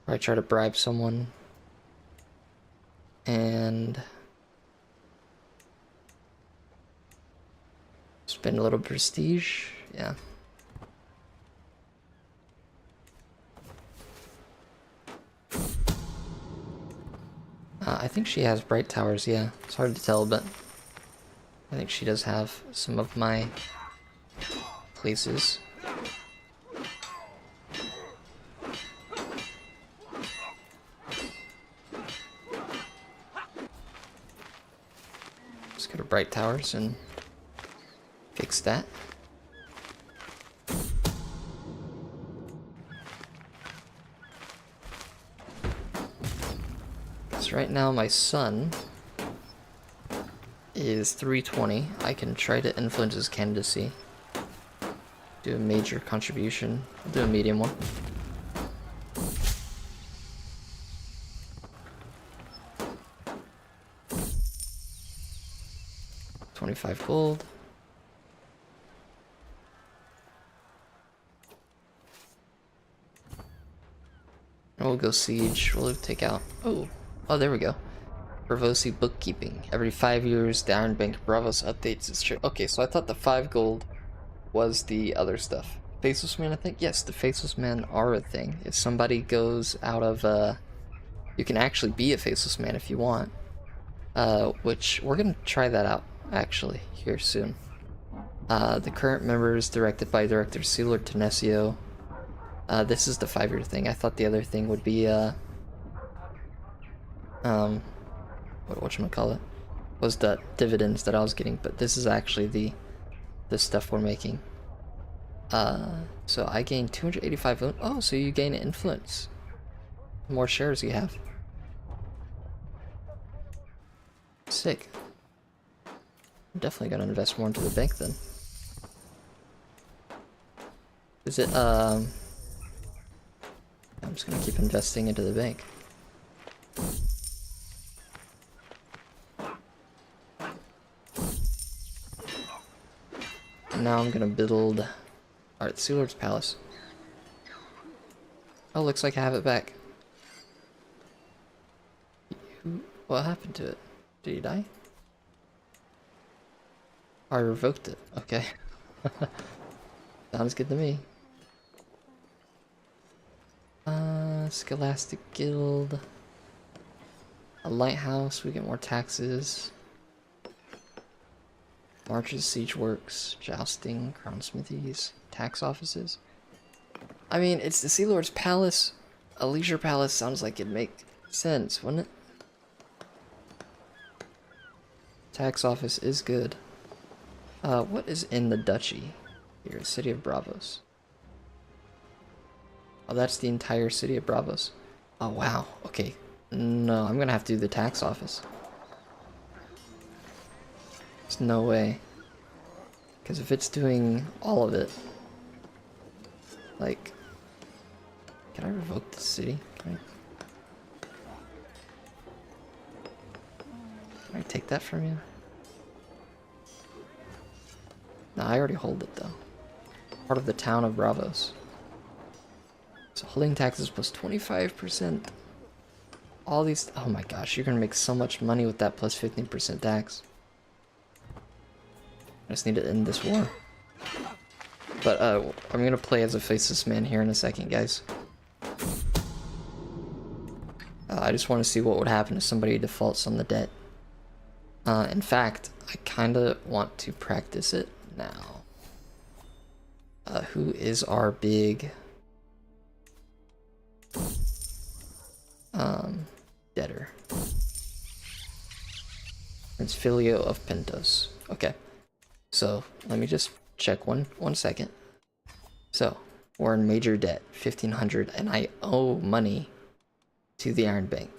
S1: Or I try to bribe someone. And Spend a little prestige. Yeah. I think she has bright towers, yeah. It's hard to tell, but I think she does have some of my places. Let's go to bright towers and fix that. So right now my son is 320. I can try to influence his candidacy. Do a major contribution. I'll do a medium one. $25 gold. And we'll go siege. We'll take out. Oh, there we go. Bravosi bookkeeping. Every 5 years, the Iron Bank Bravos updates its trade. Okay, so I thought the 5 gold was the other stuff. Faceless Man, I think? Yes, the Faceless Man are a thing. If somebody goes out of, you can actually be a Faceless Man if you want. Which, we're gonna try that out, actually, here soon. The current member is directed by Director Sealord Tenesio. This is the 5-year thing. I thought the other thing would be, whatchamacallit, was the dividends that I was getting, but this is actually the stuff we're making. So I gain 285. Oh, so you gain influence. The more shares you have. Sick. I'm definitely gonna invest more into the bank then. Is it, I'm just gonna keep investing into the bank. Now I'm gonna build... Alright, Sealord's Palace. Oh, looks like I have it back. What happened to it? Did he die? I revoked it. Okay. Sounds good to me. Scholastic Guild. A lighthouse, we get more taxes. Marches, siege works, jousting, crown smithies, tax offices. I mean, it's the Sea Lord's Palace. A leisure palace sounds like it'd make sense, wouldn't it? Tax office is good. What is in the duchy here? City of Bravos. Oh, that's the entire city of Bravos. Oh, wow. Okay. No, I'm gonna have to do the tax office. There's no way. Because if it's doing all of it... Like... Can I revoke the city? Can I take that from you? No, I already hold it though. Part of the town of Bravos. So holding taxes plus 25%. All these... Oh my gosh, you're gonna make so much money with that plus 15% tax. I just need to end this war. But I'm gonna play as a Faceless Man here in a second, guys. I just want to see what would happen if somebody defaults on the debt. In fact, I kinda want to practice it now. Who is our big... debtor? It's Filio of Pentos. Okay. So, let me just check one second. So, we're in major debt, 1,500, and I owe money to the Iron Bank.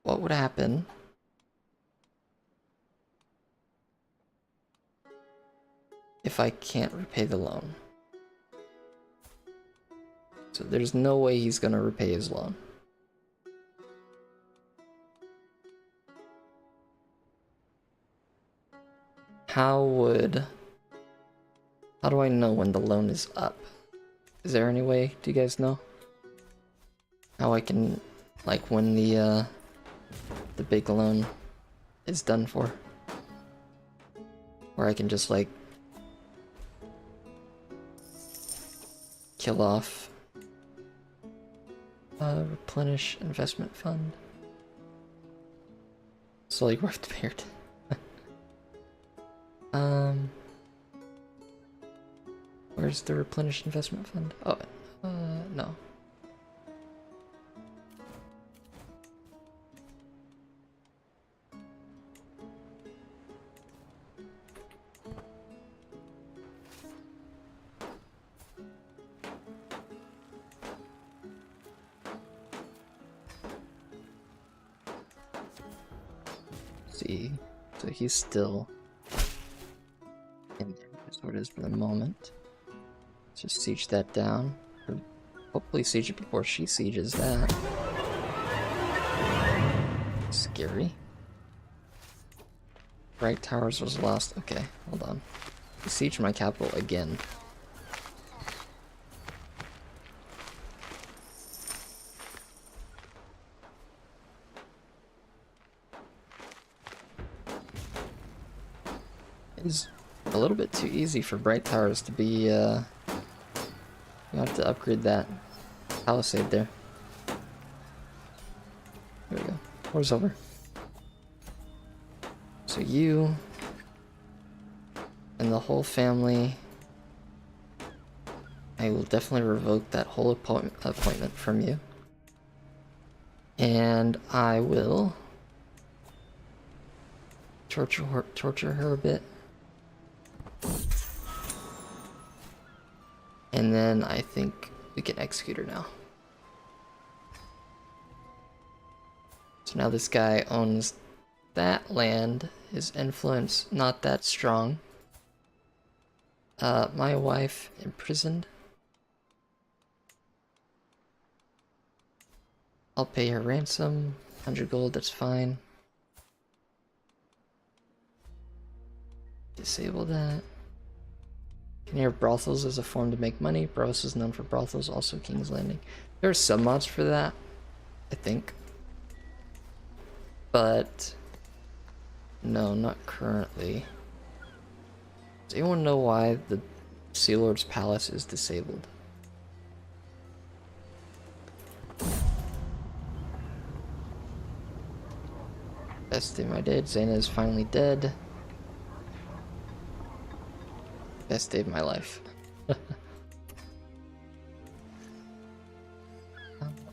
S1: What would happen if I can't repay the loan? So there's no way he's gonna repay his loan. How do I know when the loan is up? Is there any way? Do you guys know? How I can, like, when the the big loan is done for. Where I can just like kill off replenish investment fund. Slowly growth beard. Where's the replenish investment fund? Oh, no. See, so he's still in there. That's what it is for the moment. Let's just siege that down. Or hopefully siege it before she sieges that. Scary. Bright Towers was lost. Okay, hold on. Siege my capital again. It is a little bit too easy for Bright Towers to be, you have to upgrade that palisade there. There we go. War's over. So you and the whole family, I will definitely revoke that whole appointment from you. And I will torture her a bit. And then I think we can execute her now. So now this guy owns that land. His influence not that strong. My wife imprisoned. I'll pay her ransom. 100 gold, that's fine. Disable that. Near brothels as a form to make money. Bros is known for brothels, also King's Landing. There are some mods for that, I think. But no, not currently. Does anyone know why the Sea Lord's Palace is disabled? Best day of my day. Zaina is finally dead. Best day of my life.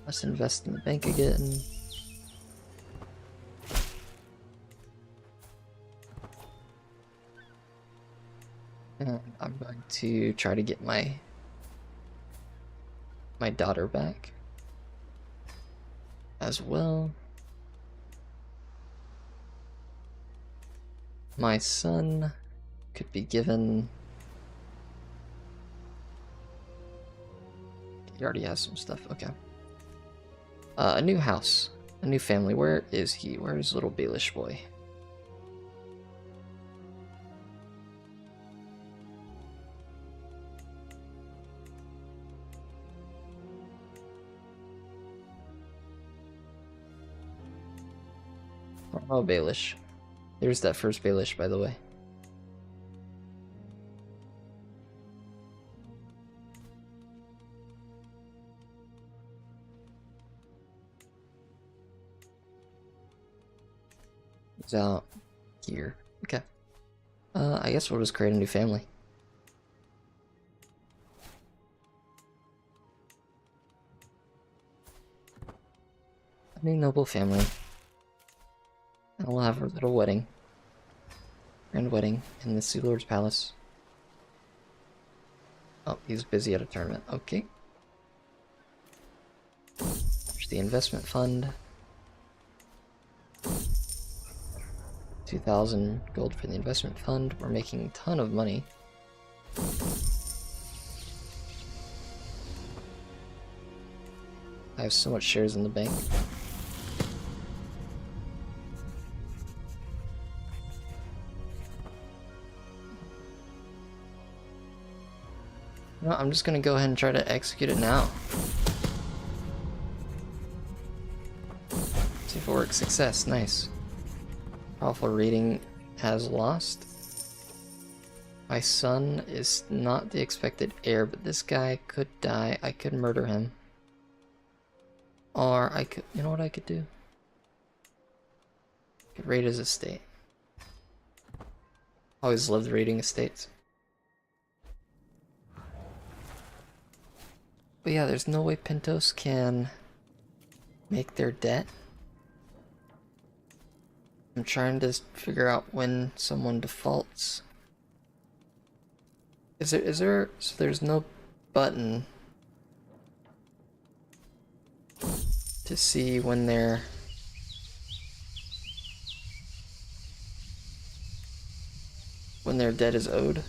S1: Let's invest in the bank again. And I'm going to try to get my daughter back as well. My son could be given. He already has some stuff. Okay. A new house, a new family. Where is he? Where is little Baelish boy? Oh, Baelish. There's that first Baelish, by the way. He's out here. Okay. I guess we'll just create a new family. A new noble family. And we'll have our little wedding. Grand wedding in the Sea Lord's Palace. Oh, he's busy at a tournament. Okay. There's the investment fund. 2,000 gold for the investment fund. We're making a ton of money. I have so much shares in the bank. No, I'm just gonna go ahead and try to execute it now. See if it works. Success. Nice. Powerful rating has lost. My son is not the expected heir, but this guy could die. I could murder him. Or I could... You know what I could do? I could raid his estate. Always loved raiding estates. But yeah, there's no way Pentos can make their debt. I'm trying to figure out when someone defaults. So there's no button to see when their debt is owed.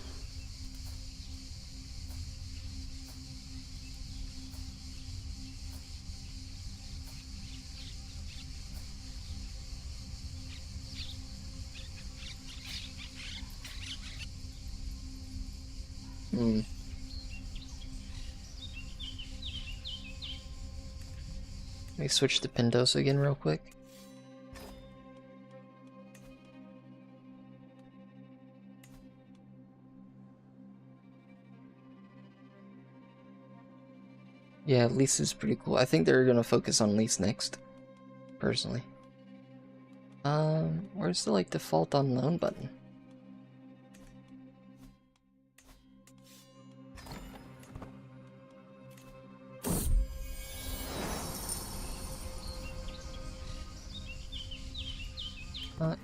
S1: Let me switch to Pentos again real quick. Yeah, lease is pretty cool. I think they're gonna focus on lease next, personally. Where's the like default on loan button?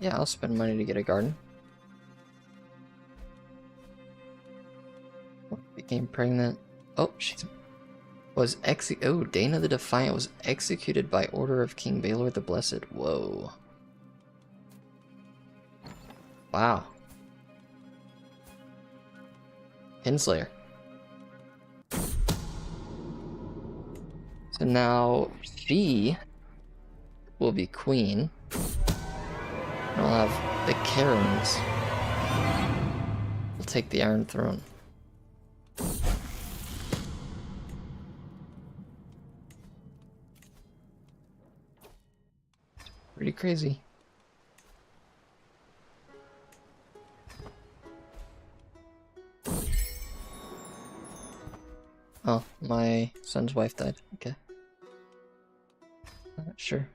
S1: Yeah, I'll spend money to get a garden. Became pregnant. Oh, oh, Dana the Defiant was executed by order of King Baelor the Blessed. Whoa. Wow. Kinslayer. So now she will be queen. And I'll have the Karens. We'll take the Iron Throne. Pretty crazy. Oh, my son's wife died. Okay. Sure.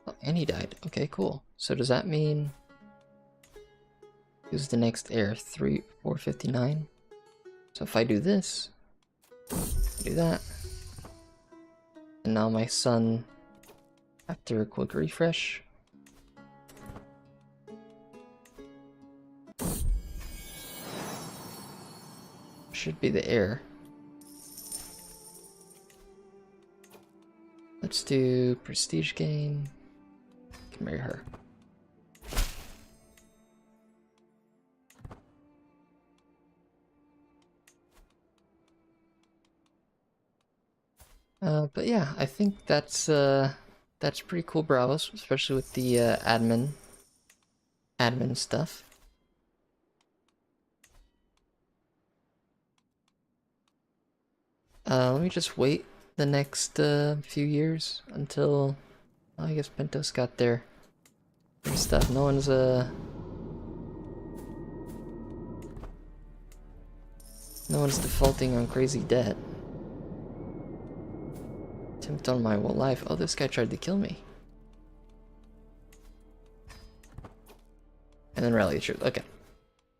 S1: Oh, and he died. Okay, cool. So does that mean... Who's the next heir? 459? So if I do this... do that... And now my son... After a quick refresh... should be the heir. Let's do prestige gain. Can marry her. But yeah, I think that's pretty cool, Bravos, especially with the admin stuff. Let me just wait the next few years until, well, I guess Pentos got their stuff. No one's defaulting on crazy debt. Attempt on my whole life. Oh, this guy tried to kill me. And then rally the troops. Okay.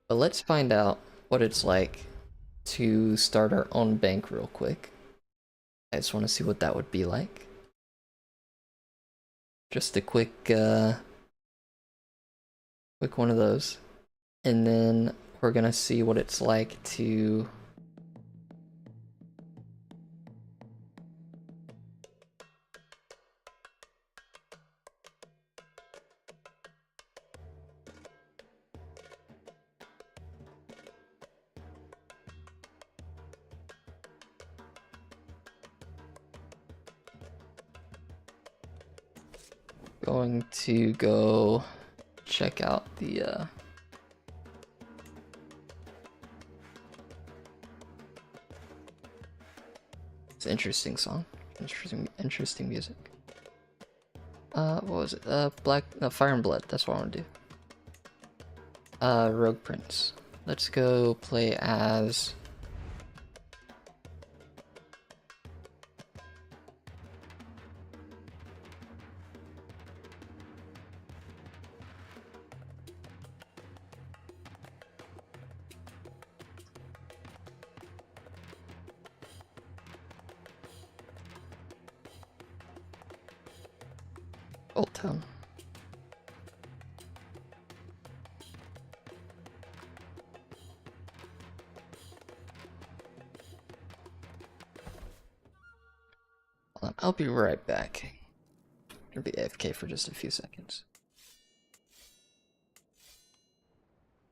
S1: But let's find out what it's like to start our own bank real quick. I just want to see what that would be like. Just a quick one of those. And then we're gonna see what it's like to going to go check out the it's an interesting song. Interesting music. What was it? Fire and Blood. That's what I want to do. Rogue Prince. Let's go play as... Old Town. Hold on, I'll be right back. I'm gonna be AFK for just a few seconds.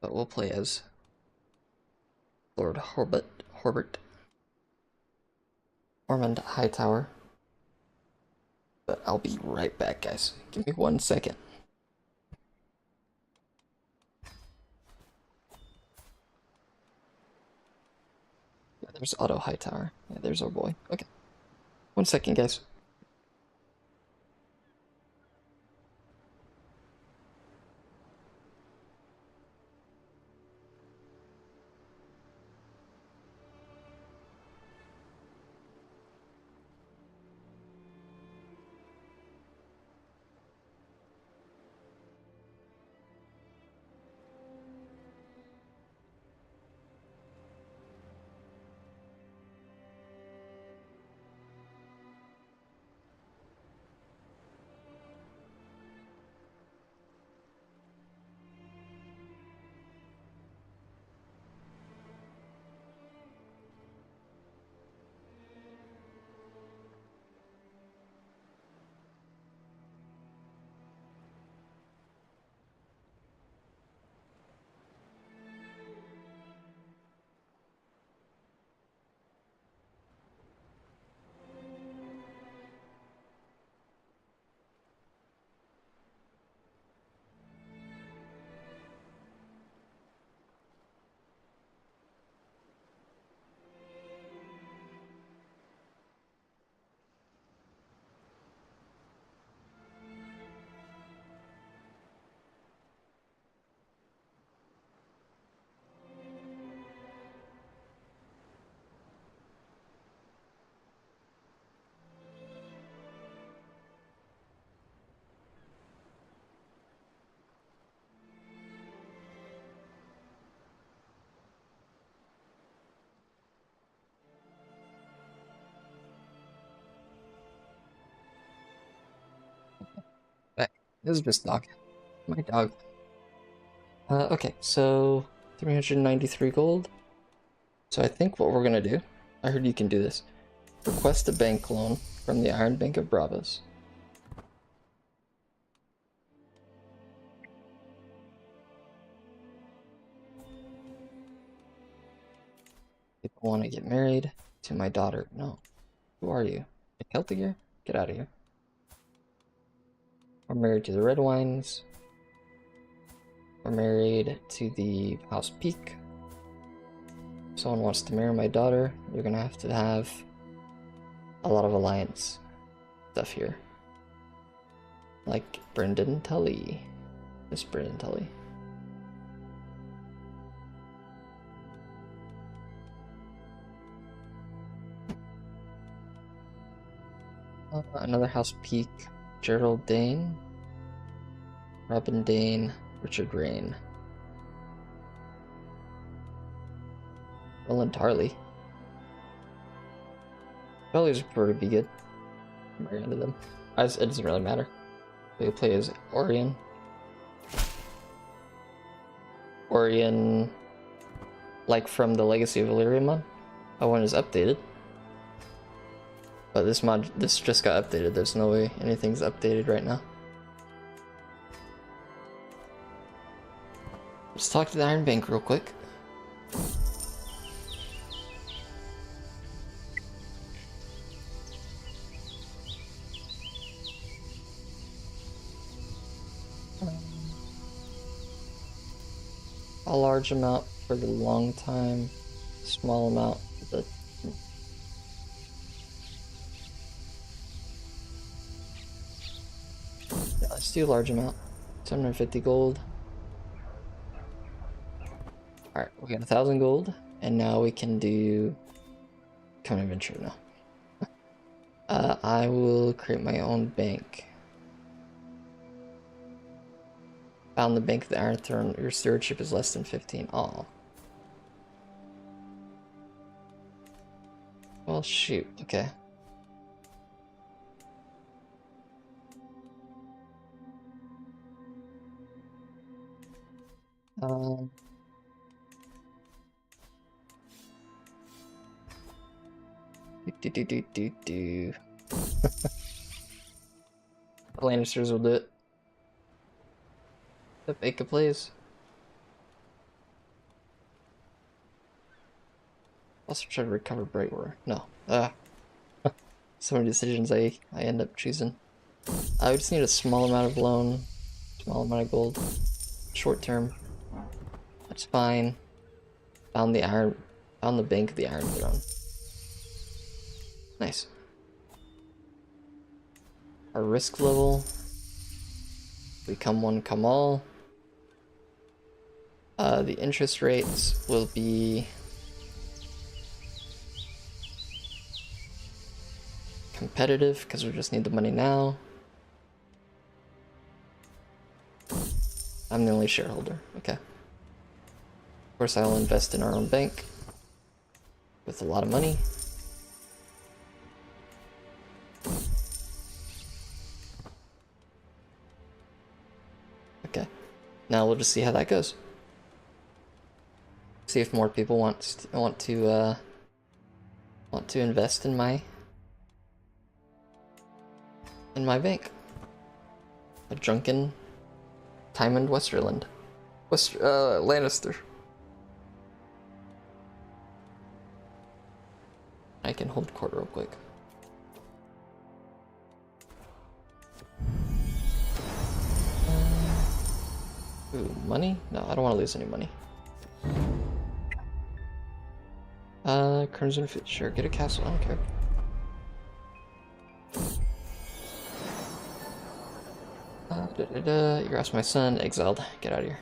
S1: But we'll play as Lord Horbert. Ormond Hightower. But I'll be right back, guys. Give me 1 second. Yeah, there's Otto Hightower. Yeah, there's our boy. Okay. 1 second, guys. Back. This is just dog. My dog. Okay, so 393 gold. So I think what we're gonna do, I heard you can do this. Request a bank loan from the Iron Bank of Bravos. People want to get married to my daughter. No. Who are you? Celtigear? Get out of here. We're married to the Red Wines. We're married to the House Peak. If someone wants to marry my daughter, you're gonna have to have a lot of alliance stuff here. Like Brendan Tully. Miss Brendan Tully. Another House Peak. Gerald Dane. Robin Dane. Richard Rain. Roland Tarley. Tarley's pretty good. I'm very into them. It doesn't really matter. They play as Orion. Orion, like from the Legacy of Valyria mod. That one is updated. But this just got updated. There's no way anything's updated right now. Let's talk to the Iron Bank real quick. A large amount for the long time, small amount for the... Let's do a large amount. 750 gold. Alright, we got 1,000 gold, and now we can do common adventure now. I will create my own bank. Found the bank of the Iron Throne. Your stewardship is less than 15. Oh. Well, shoot. Okay. Um. Do. Lannisters will do it. The Baker plays. Also try to recover Brightwar. No. So many decisions I end up choosing. I just need a small amount of loan, small amount of gold, short term. That's fine. Found the bank of the Iron Throne. Nice. Our risk level. We come one, come all. The interest rates will be competitive because we just need the money now. I'm the only shareholder. Okay. Of course, I will invest in our own bank with a lot of money. Okay. Now we'll just see how that goes. See if more people want to invest in my bank. A drunken Tymond Westerland. Lannister. I can hold court real quick. Ooh, money? No, I don't want to lose any money. Crimson Fit, sure, get a castle, I don't care. You're asking my son, exiled. Get out of here.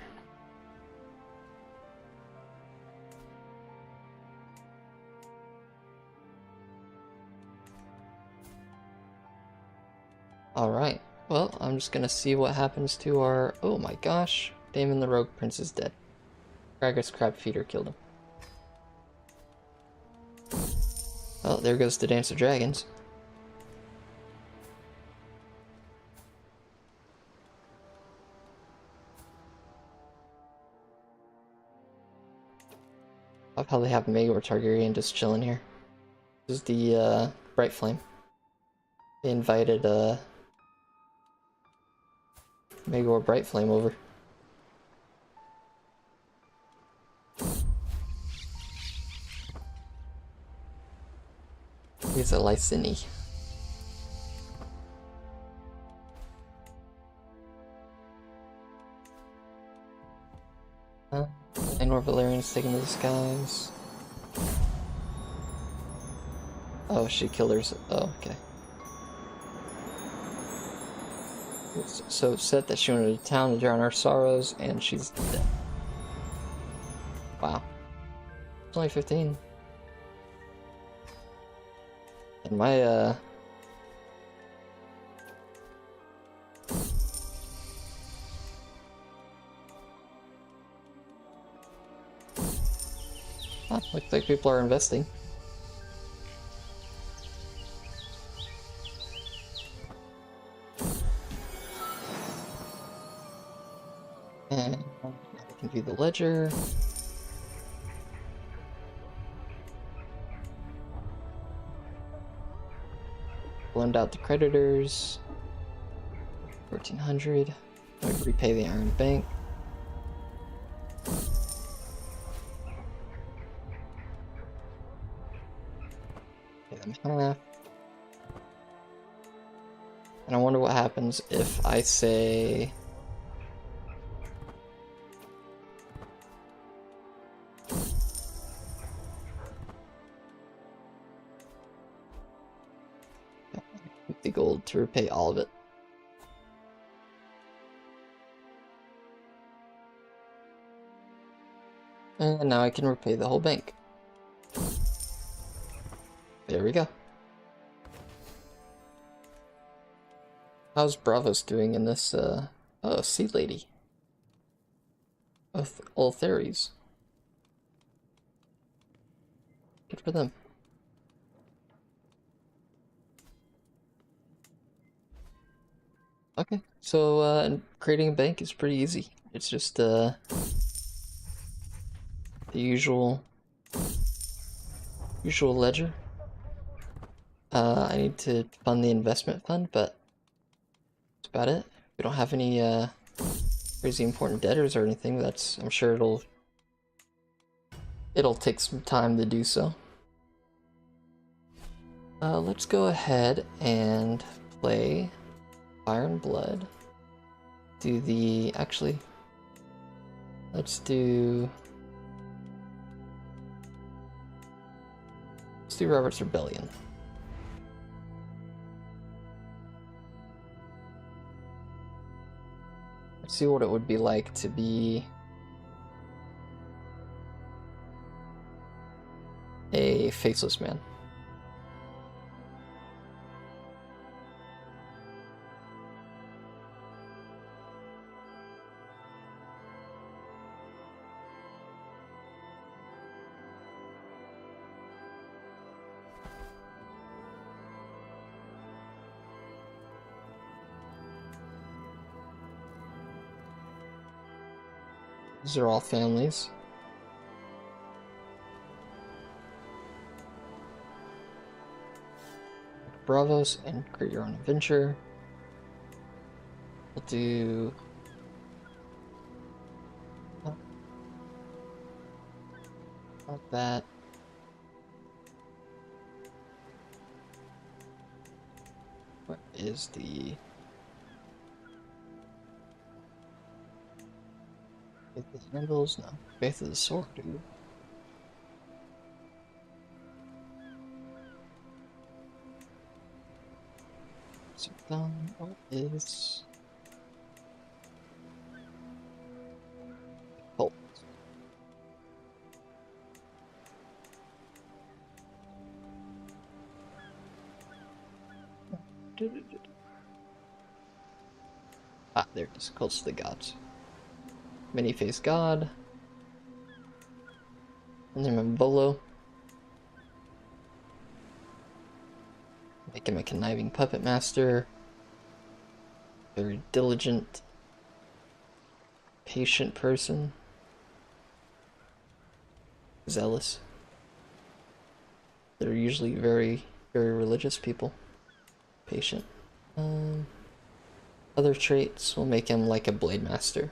S1: Alright, well, I'm just gonna see what happens to our... Oh my gosh, Daemon the Rogue Prince is dead. Kragus Crab Feeder killed him. Well, there goes the Dance of Dragons. I'll probably have Maegor Targaryen just chilling here. This is the Bright Flame. They invited Maegor Bright Flame over. He's a Lysini. Anor Valerian's taken to the skies. Oh, she killed her. Oh, okay. It's so upset that she went to town to drown her sorrows, and she's dead. Wow. It's only 15. And my, oh, looks like people are investing. And I can view the ledger. Loaned out the creditors. 1,400. I repay the Iron Bank. Pay them half. And I wonder what happens if I say... the gold to repay all of it. And now I can repay the whole bank. There we go. How's Bravos doing in this, oh, Sea Lady. Ultharies. Good for them. Okay, so, creating a bank is pretty easy. It's just, the usual ledger. I need to fund the investment fund, but that's about it. We don't have any, crazy important debtors or anything. That's, I'm sure it'll take some time to do so. Let's go ahead and play Fire and Blood. Let's do Robert's Rebellion. Let's see what it would be like to be a faceless man. These are all families. Bravos and create your own adventure. We'll do not that. What is the Faith of the Handles? No. Faith of the Sword, dude. So what is Bolt? Ah, there it is. Cults of the Gods. Many-Face God. And then Bolo. Make him a conniving puppet master. Very diligent, patient person. Zealous. They're usually very, very religious people. Patient. Other traits will make him like a blade master.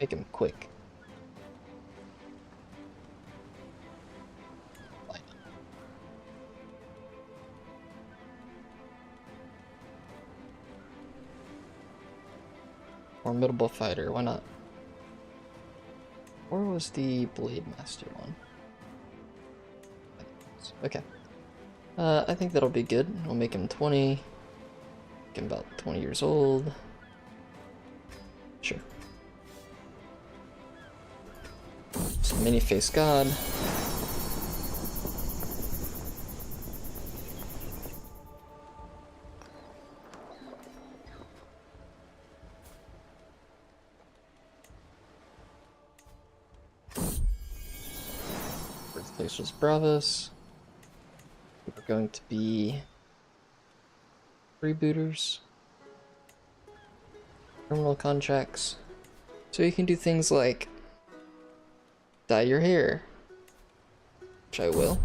S1: Make him quick. Formidable fighter, why not? Or was the Blade Master one? Okay. I think that'll be good. We'll make him 20. Make him about 20 years old. Sure. So Many-Face God. Birthplace was Bravos. We're going to be freebooters. Criminal contracts. So you can do things like dye your hair, which I will.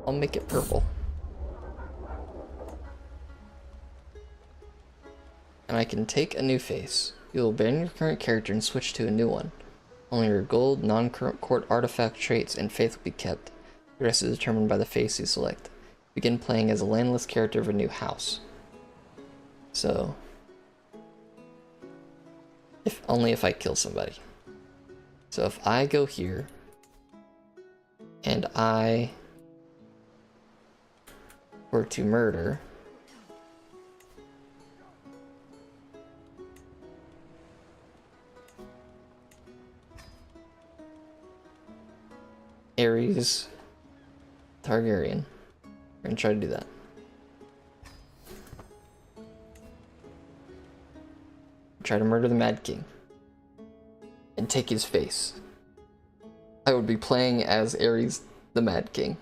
S1: I'll make it purple. And I can take a new face. You will abandon your current character and switch to a new one. Only your gold, non-current court artifact traits and faith will be kept. The rest is determined by the face you select. Begin playing as a landless character of a new house. So, If only if I kill somebody. So if I go here and I were to murder Aerys Targaryen, we're gonna try to do that. Try to murder the Mad King and take his face. I would be playing as Aerys the Mad King.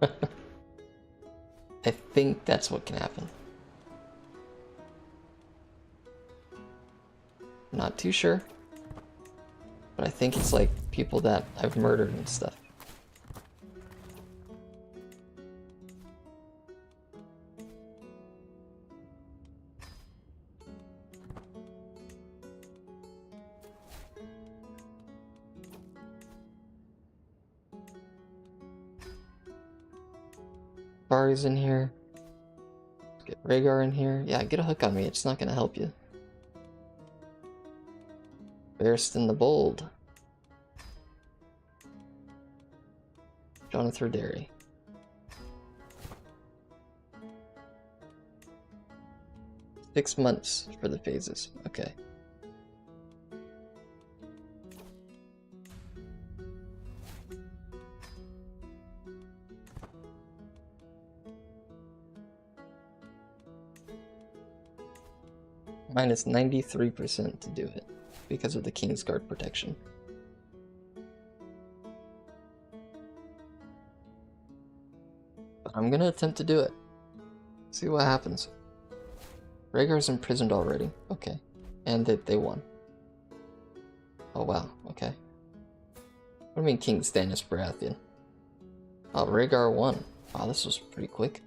S1: I think that's what can happen. Not too sure, but I think it's like people that I've murdered and stuff. Barry's in here. Get Rhaegar in here. Yeah, get a hook on me. It's not gonna help you. Barristan the Bold. Jonathan Derry. Six months for the phases. Okay. Minus 93% to do it because of the Kingsguard protection. But I'm gonna attempt to do it. See what happens. Rhaegar's imprisoned already. Okay. And they won. Oh wow, okay. What do you mean King Stannis Baratheon? Oh, Rhaegar won. Wow, this was pretty quick.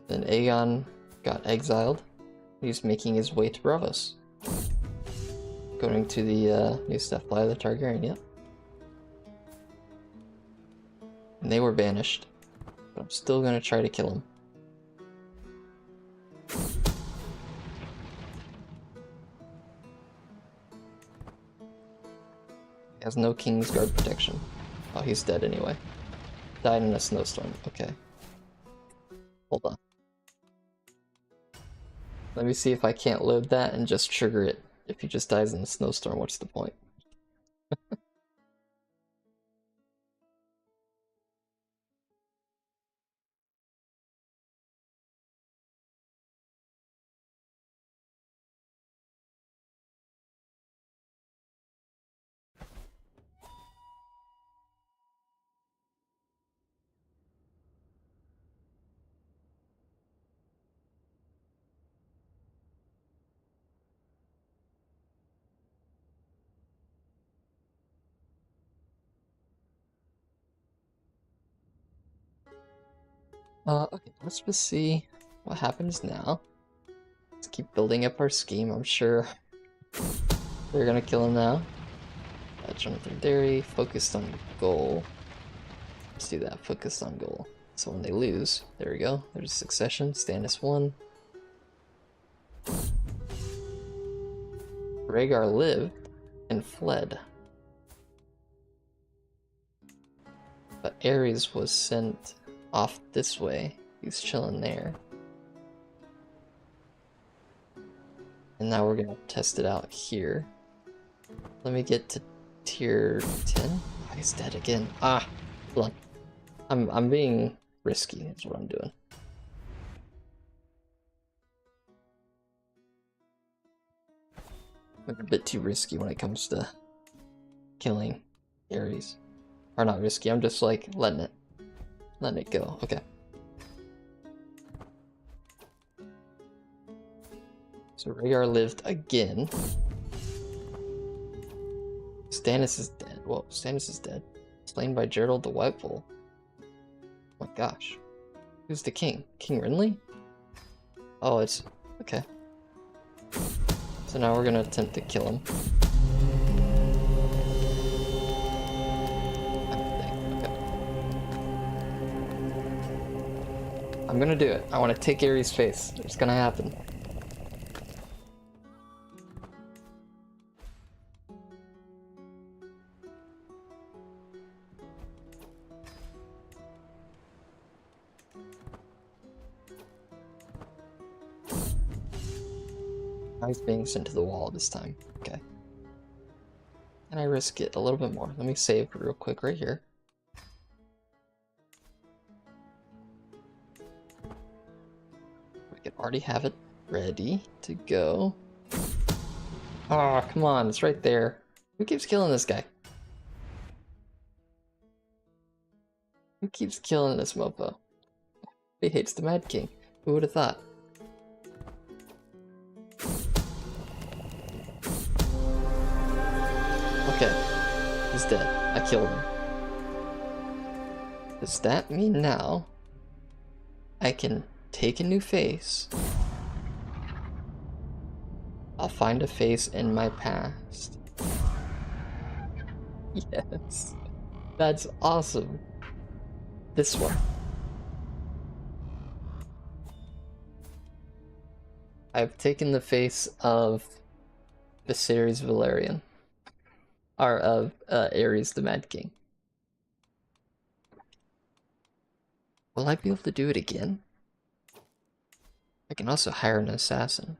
S1: Then Aegon got exiled. He's making his way to Braavos. Going to the new stuff by the Targaryen, yep. And they were banished. But I'm still gonna try to kill him. He has no Kingsguard protection. Oh, he's dead anyway. Died in a snowstorm. Okay. Hold on. Let me see if I can't load that and just trigger it. If he just dies in a snowstorm, what's the point? Okay, let's just see what happens now. Let's keep building up our scheme. I'm sure they're gonna kill him now. Jonathan Derry, focused on goal. Let's do that, focused on goal. So when they lose, there we go. There's succession. Stannis won. Rhaegar lived and fled. But Aerys was sent off this way. He's chilling there. And now we're gonna test it out here. Let me get to tier 10. Oh, he's dead again. Ah, hold on. I'm being risky, is what I'm doing. I'm a bit too risky when it comes to killing Aerys. Or not risky, I'm just like letting it go. Okay. So Rhaegar lived again. Stannis is dead. Whoa, Stannis is dead. Slain by Gerald the White Bull. Oh my gosh. Who's the king? King Renly? Oh, it's... okay. So now we're gonna attempt to kill him. I'm gonna do it. I want to take Aerys' face. It's gonna happen. Now he's being sent to the wall this time. Okay. And I risk it a little bit more. Let me save real quick right here. We can already have it ready to go. Oh, come on, it's right there. Who keeps killing this guy? Who keeps killing this mofo? He hates the Mad King. Who would have thought? Okay, he's dead. I killed him. Does that mean now I can take a new face? I'll find a face in my past. Yes, that's awesome. This one. I've taken the face of Viserys Valerian. Or of Ares the Mad King. Will I be able to do it again? I can also hire an assassin.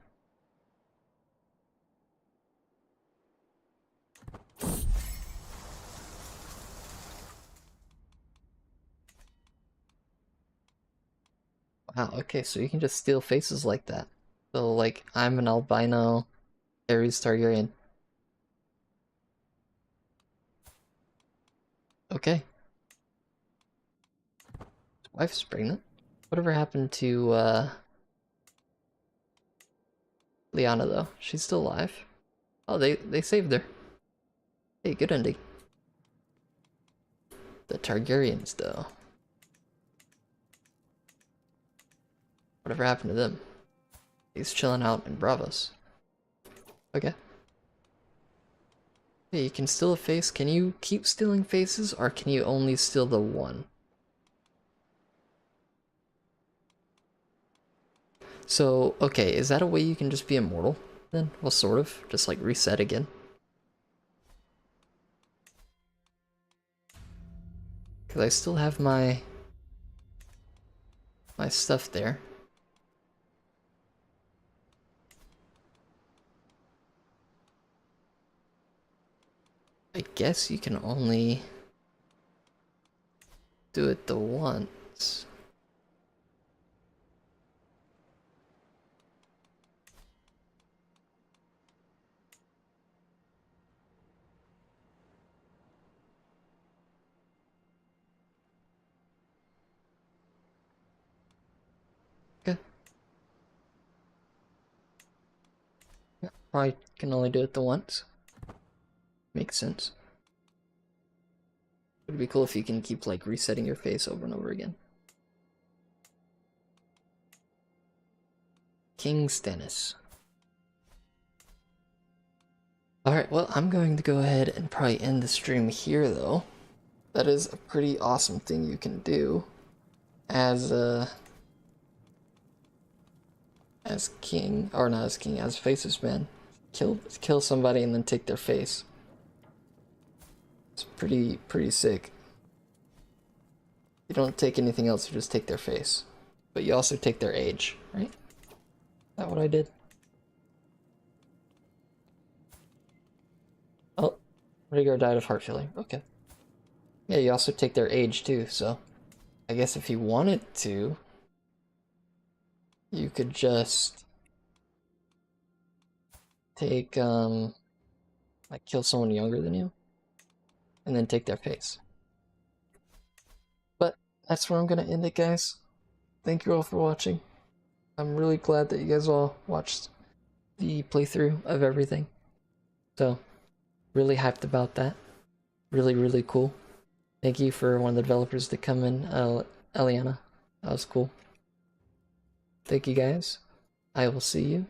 S1: Wow, okay, so you can just steal faces like that. So, like, I'm an albino Ares Targaryen. Okay. His wife's pregnant. Whatever happened to, Lyanna, though? She's still alive. Oh, they saved her. Hey, good ending. The Targaryens, though. Whatever happened to them? He's chilling out in Bravos. Okay. Hey, you can steal a face. Can you keep stealing faces, or can you only steal the one? So, okay, is that a way you can just be immortal, then? Well, sort of. Just, like, reset again. Because I still have my stuff there. I guess you can only do it the once. Okay. Yeah, probably can only do it the once. Makes sense. It'd be cool if you can keep, like, resetting your face over and over again. King Stannis. Alright, well, I'm going to go ahead and probably end the stream here, though. That is a pretty awesome thing you can do as king, or not as king, as Faceless Man. Kill somebody and then take their face. It's pretty sick. You don't take anything else, you just take their face. But you also take their age, right? Is that what I did? Oh, Rhaegar died of heart failure. Okay. Yeah, you also take their age too, so I guess if you wanted to, you could just take, like, kill someone younger than you, and then take their face. But that's where I'm gonna end it, guys. Thank you all for watching. I'm really glad that you guys all watched the playthrough of everything. So, really hyped about that. Really cool. Thank you for one of the developers to come in, Eliana. That was cool. Thank you guys. I will see you